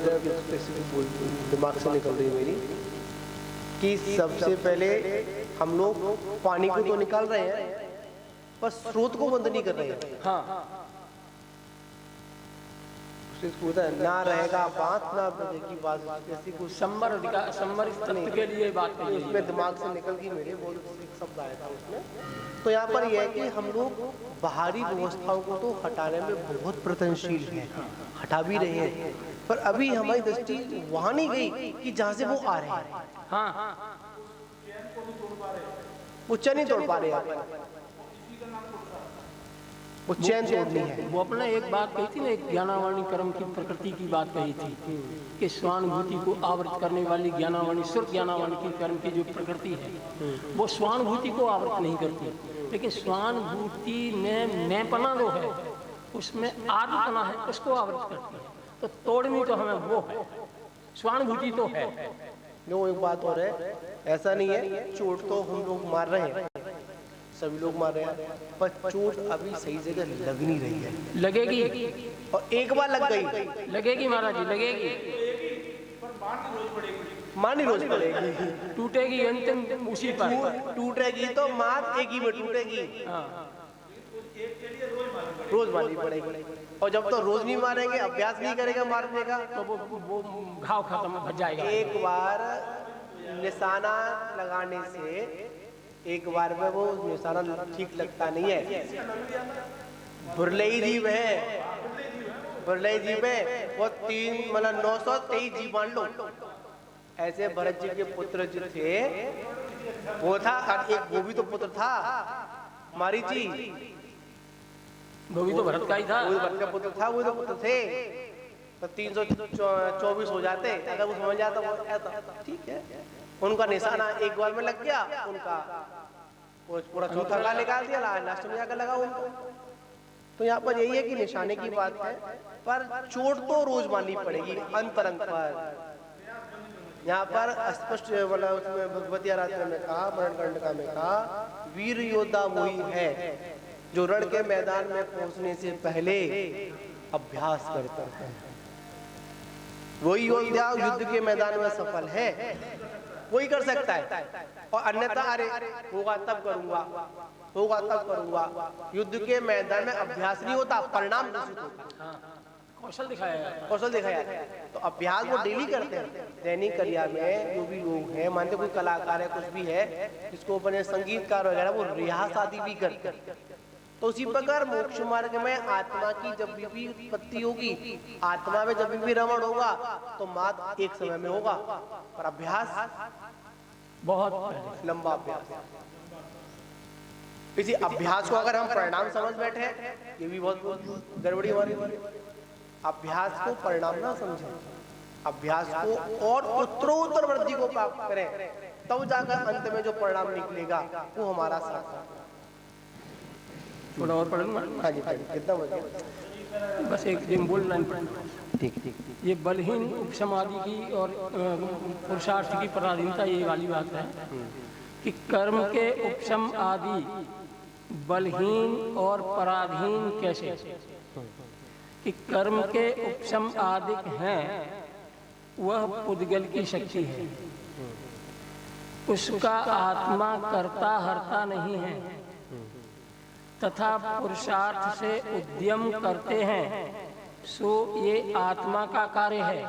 B: दिमाग से निकल रही है मेरी, कि सबसे पहले हम लोग पानी को तो निकाल रहे हैं पर स्रोत को बंद नहीं कर रहे हैं।
D: हाँ,
B: ना रहेगा बात ना बजेगी बात, जैसी कुछ
D: संबर तत्व के लिए बात कही।
B: उसमें दिमाग से निकल गई मेरे, वो एक शब्द आया था उसमें। तो यहाँ पर यह है कि हम लोग बाहरी व्यवस्थाओं को तो हटाने में बहुत प्रयत्नशील हैं, हटा भी रहे हैं, पर अभी हमारी दृष्टि वहां नहीं गई कि जहाँ से वो आ रहे हैं।
D: हाँ,
B: वो चैन नहीं तोड़ पा रहे हैं, वो चैन तोड़नी है।
D: वो अपने एक बात कही थी ना, एक ज्ञानावाणी कर्म की प्रकृति की बात कही थी कि स्वानुभूति को आवृत करने वाली ज्ञानावाणी, सुर ज्ञानावाणी की कर्म की जो प्रकृति है वो स्वानुभूति को आवृत नहीं करती, लेकिन स्वानुभूति में मैंपना जो है उसमें आत्मपना है, उसको आवृत करती है। तो तोड़नी तो हमें वो है, स्वानुभूति तो है।
B: जो एक बात और है, ऐसा नहीं है चोट तो हम लोग मार रहे हैं, सभी लोग मार रहे हैं, पर चोट अभी सही जगह लग नहीं रही है।
D: लगेगी,
B: और एक बार लग गई,
D: लगेगी महाराज जी, लगेगी,
B: मार नहीं रोज पड़ेगी,
D: टूटेगी अंतिम उसी पर।
B: टूटेगी तो मार एक ही में टूटेगी, रोज मारनी पड़ेगी। और जब तो रोज नहीं मारेंगे, अभ्यास नहीं करेगा मारने का,
D: तो वो घाव खत्म हो जाएगा।
B: एक बार निशाना लगाने से एक बार में वो निशाना ठीक लगता नहीं है। बुरलई जीव है, बुरलई जीव है, वो 923 जीव मान लो। ऐसे भरत जी के पुत्र जो थे वो था, और एक वो भी तो पुत्र था मारी जी,
D: वो भी तो भरत का ही था,
B: वो भरत का पुत्र था, वो तो पुत्र थे। तो 324 हो जाते अगर वो समझ जाता, वो ठीक है। उनका निशाना एक बार में लग गया, उनका वो पूरा चौथा का निकाल दिया, लास्ट में जाकर लगा उनको। तो यहाँ पर यही है कि निशाने की बात है, पर चोट तो रोज माननी पड़ेगी अंतरंग पर। यहाँ पर स्पष्ट मतलब उसमें भगवती आराधना में कहा, मरणकंडका में कहा, वीर योद्धा वही है जो रण के मैदान में पहुंचने से पहले अभ्यास करता है। वही योद्धा युद्ध के मैदान में सफल है, वही कर सकता है। और अन्यथा अरे होगा तब करूंगा, होगा तब करूंगा, युद्ध के मैदान में अभ्यास नहीं होता, परिणाम दूषित होता,
D: कौशल दिखाया जाता है।
B: कौशल दिखाया जाता है। तो अभ्यास वो डेली करते हैं। दैनिक क्रिया में जो भी लोग हैं, मानते कोई कलाकार है, कुछ भी है, जिसको अपने संगीतकार वगैरह, वो रियाज आदि भी करते हैं। तो उसी प्रकार मोक्ष मार्ग में आत्मा की जब भी उत्पत्ति होगी, आत्मा में जब भी रमण होगा, तो मात्र एक समय में होगा, पर अभ्यास
D: बहुत
B: लंबा अभ्यास। इसी अभ्यास को अगर हम परिणाम समझ बैठे, ये भी बहुत गड़बड़ी हमारी। अभ्यास को परिणाम ना समझें, अभ्यास को और उत्तरोत्तर वृद्धि को प्राप्त करें, तब जाकर अंत में जो परिणाम निकलेगा वो हमारा साथ।
D: थोड़ा और पढ़ूंगा।
B: हाँ जी, कितना बजे?
D: बस एक दिन बोल लाइन पढ़।
B: ठीक ठीक।
D: ये बलहीन उपसमाधि की और पुरुषार्थ की पराधीनता, ये वाली बात है कि कर्म के उपशम आदि बलहीन और पराधीन कैसे, कि कर्म के उपशम आदिक हैं, वह पुद्गल की शक्ति है, उसका आत्मा करता हरता नहीं है, तथा पुरुषार्थ से उद्यम करते हैं, सो ये आत्मा का कार्य है।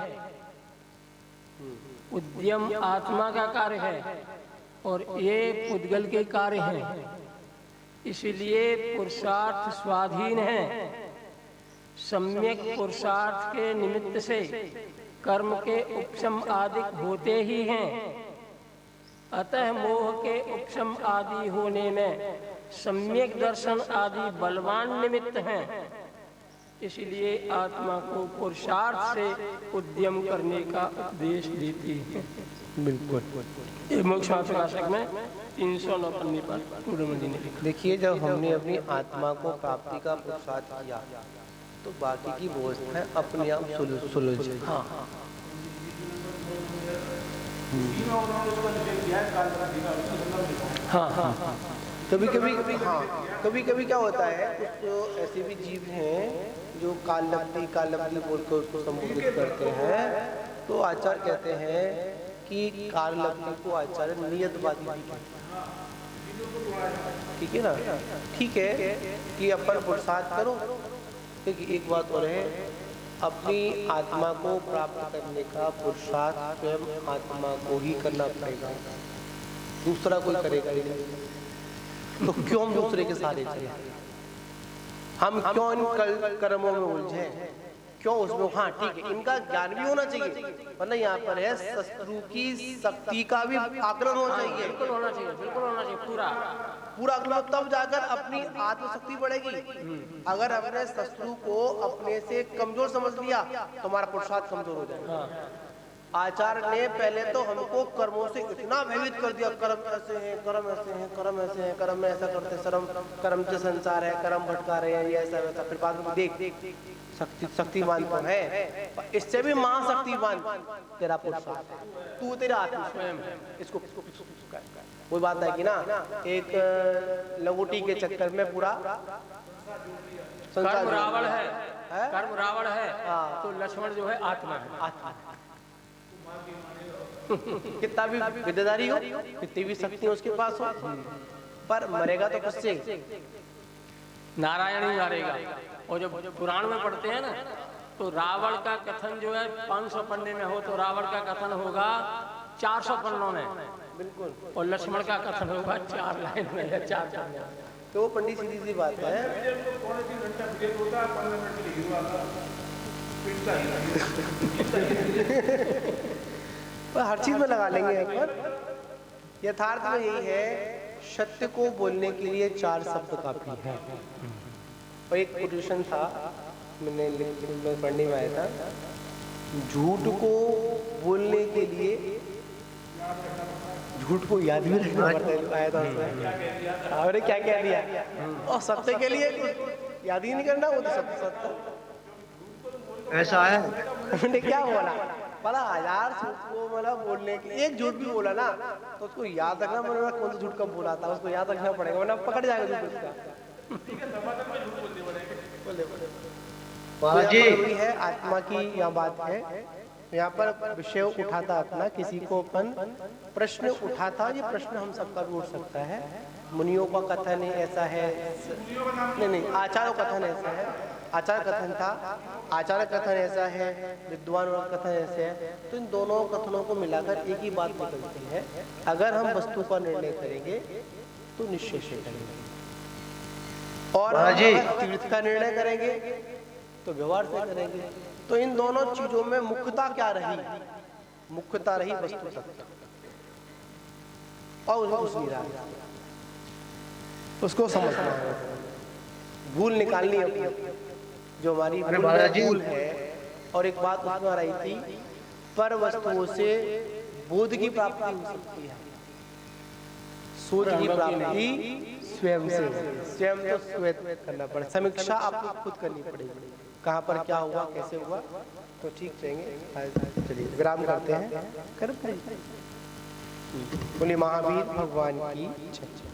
D: उद्यम आत्मा का कार्य है और ये पुद्गल के कार्य हैं। इसलिए पुरुषार्थ स्वाधीन है। सम्यक पुरुषार्थ के निमित्त से कर्म के उपशम आदि होते ही हैं। अतः मोह के उपशम आदि होने में सम्यक दर्शन आदि बलवान निमित्त हैं। इसलिए आत्मा को पुरुषार्थ से उद्यम करने का उपदेश देती है।
B: बिल्कुल।
D: ये मोक्ष प्रकाशक में 309 पन्ने पर टूडमल जी ने लिखा।
B: देखिए, जब हमने अपनी आत्मा को प्राप्ति का पुरुषार्थ किया, तो बाकी की व्यवस्थाएं अपने आप सुलझ जाएगी।
D: हाँ हाँ हाँ।
B: कभी कभी क्या होता है, कुछ ऐसे भी जीव हैं जो कालब्धि बोलकर उसको संबोधित करते हैं। तो आचार्य कहते हैं कि कालब्धि को आचार्य नियतवादी भी कहते हैं। ठीक है ना? ठीक है कि अपन पुरुषार्थ करो, क्योंकि एक बात और है, अपनी आत्मा को प्राप्त करने का पुरुषार्थ स्वयं आत्मा को ही करना पड़ेगा, दूसरा कोई करेगा ही नहीं। तो क्यों हम दूसरे के सहारे चले? हम क्यों इन कर्मों में उलझे? क्यों उसमें? हाँ ठीक है, इनका ज्ञान भी होना चाहिए, वरना यहाँ पर है शत्रु की शक्ति का भी आकलन होना चाहिए।
D: बिल्कुल होना चाहिए, बिल्कुल होना चाहिए, पूरा
B: पूरा आकलन, तब जाकर अपनी आत्मशक्ति बढ़ेगी। अगर अपने शत्रु को अपने से कमजोर समझ लिया तो हमारा पुरुषार्थ कमजोर हो जाएगा। आचार्य ने पहले तो हमको कर्मों से इतना भयभीत कर दिया, कर्म ऐसे हैं, कर्म ऐसे हैं, कर्म ऐसे हैं, कर्म में ऐसा करते, कर्म से संसार है, कर्म भटका रहे हैं, ये ऐसा वैसा। फिर बाद में देख शक्तिवान तो है, इससे भी महाशक्तिवान तेरा पुरुषार्थ है, तू तेरा आत्मा स्वयं है। इसको कोई बात है कि ना, एक लंगोटी के चक्कर में पूरा
D: कर्म रावण है, कर्म रावण है, तो लक्ष्मण जो है आत्मा है।
B: आत्मा कितना भी विद्याधारी हो, कितनी भी शक्ति उसके पास हो, पर मरेगा तो किससे?
D: नारायण ही मारेगा। और जब पुराण में पढ़ते हैं ना, तो रावण का कथन जो है 500 पन्ने में हो, तो रावण का कथन होगा 400 पन्नों में।
B: बिल्कुल।
D: और लक्ष्मण का कथन होगा 4 लाइन में या 4 पन्ने में।
B: तो पंडित सीधी सी बात है। पर हर चीज में लगा लेंगे एक बार। यथार्थ में यही है, सत्य को बोलने के लिए 4 शब्द काफी है। और एक कोटेशन था, मैंने पढ़ने में आया था, झूठ को बोलने के लिए झूठ को याद भी रखना पड़ता है। आया था उसमें, अरे क्या कह दिया, और सत्य के लिए याद ही नहीं करना, वो तो सत्य।
C: ऐसा है।
B: मैंने क्या बोला? भला 1000 झूठ को मतलब बोलने के एक झूठ भी बोला ना तो उसको याद रखना, मतलब कौन सा झूठ कब बोला था उसको याद रखना पड़ेगा, वरना पकड़ जाएगा झूठ उसका।
C: महाराज जी
B: तो है आत्मा की यहाँ बात है, यहाँ पर विषय उठा था अपना, किसी को अपन प्रश्न उठा था, ये प्रश्न हम सबका भी उठ सकता है। मुनियों का कथन ऐसा है, नहीं आचार्य कथन ऐसा है, आचार्य कथन था, आचार्य कथन ऐसा है, विद्वान का कथन ऐसे है, तो इन दोनों कथनों को मिलाकर एक ही बात निकलती है, अगर हम वस्तु का निर्णय करेंगे तो निश्चय से करेंगे, और
C: महाराज जी।
B: अगर तीर्थ का निर्णय करेंगे तो व्यवहार से करेंगे। तो इन दोनों चीजों में मुख्यता क्या रही? मुख्यता रही वस्तु तत्व, और उसको कुछ नहीं रहा, उसको समझना है, भूल निकालनी है अपनी, जो हमारी
C: अरे महाराज जी।
B: भूल है। और एक बात उसमें आ रही थी, पर वस्तुओं से बोध की प्राप्ति हो सकती है, सोच की प्राप्ति स्वयं से, स्वयं तो स्वयं करना पड़े, समीक्षा आपको खुद करनी पड़ेगी, कहाँ पर क्या हुआ कैसे हुआ, तो ठीक रहेंगे। चलिए विराम करते हैं, बोले महावीर भगवान की जय।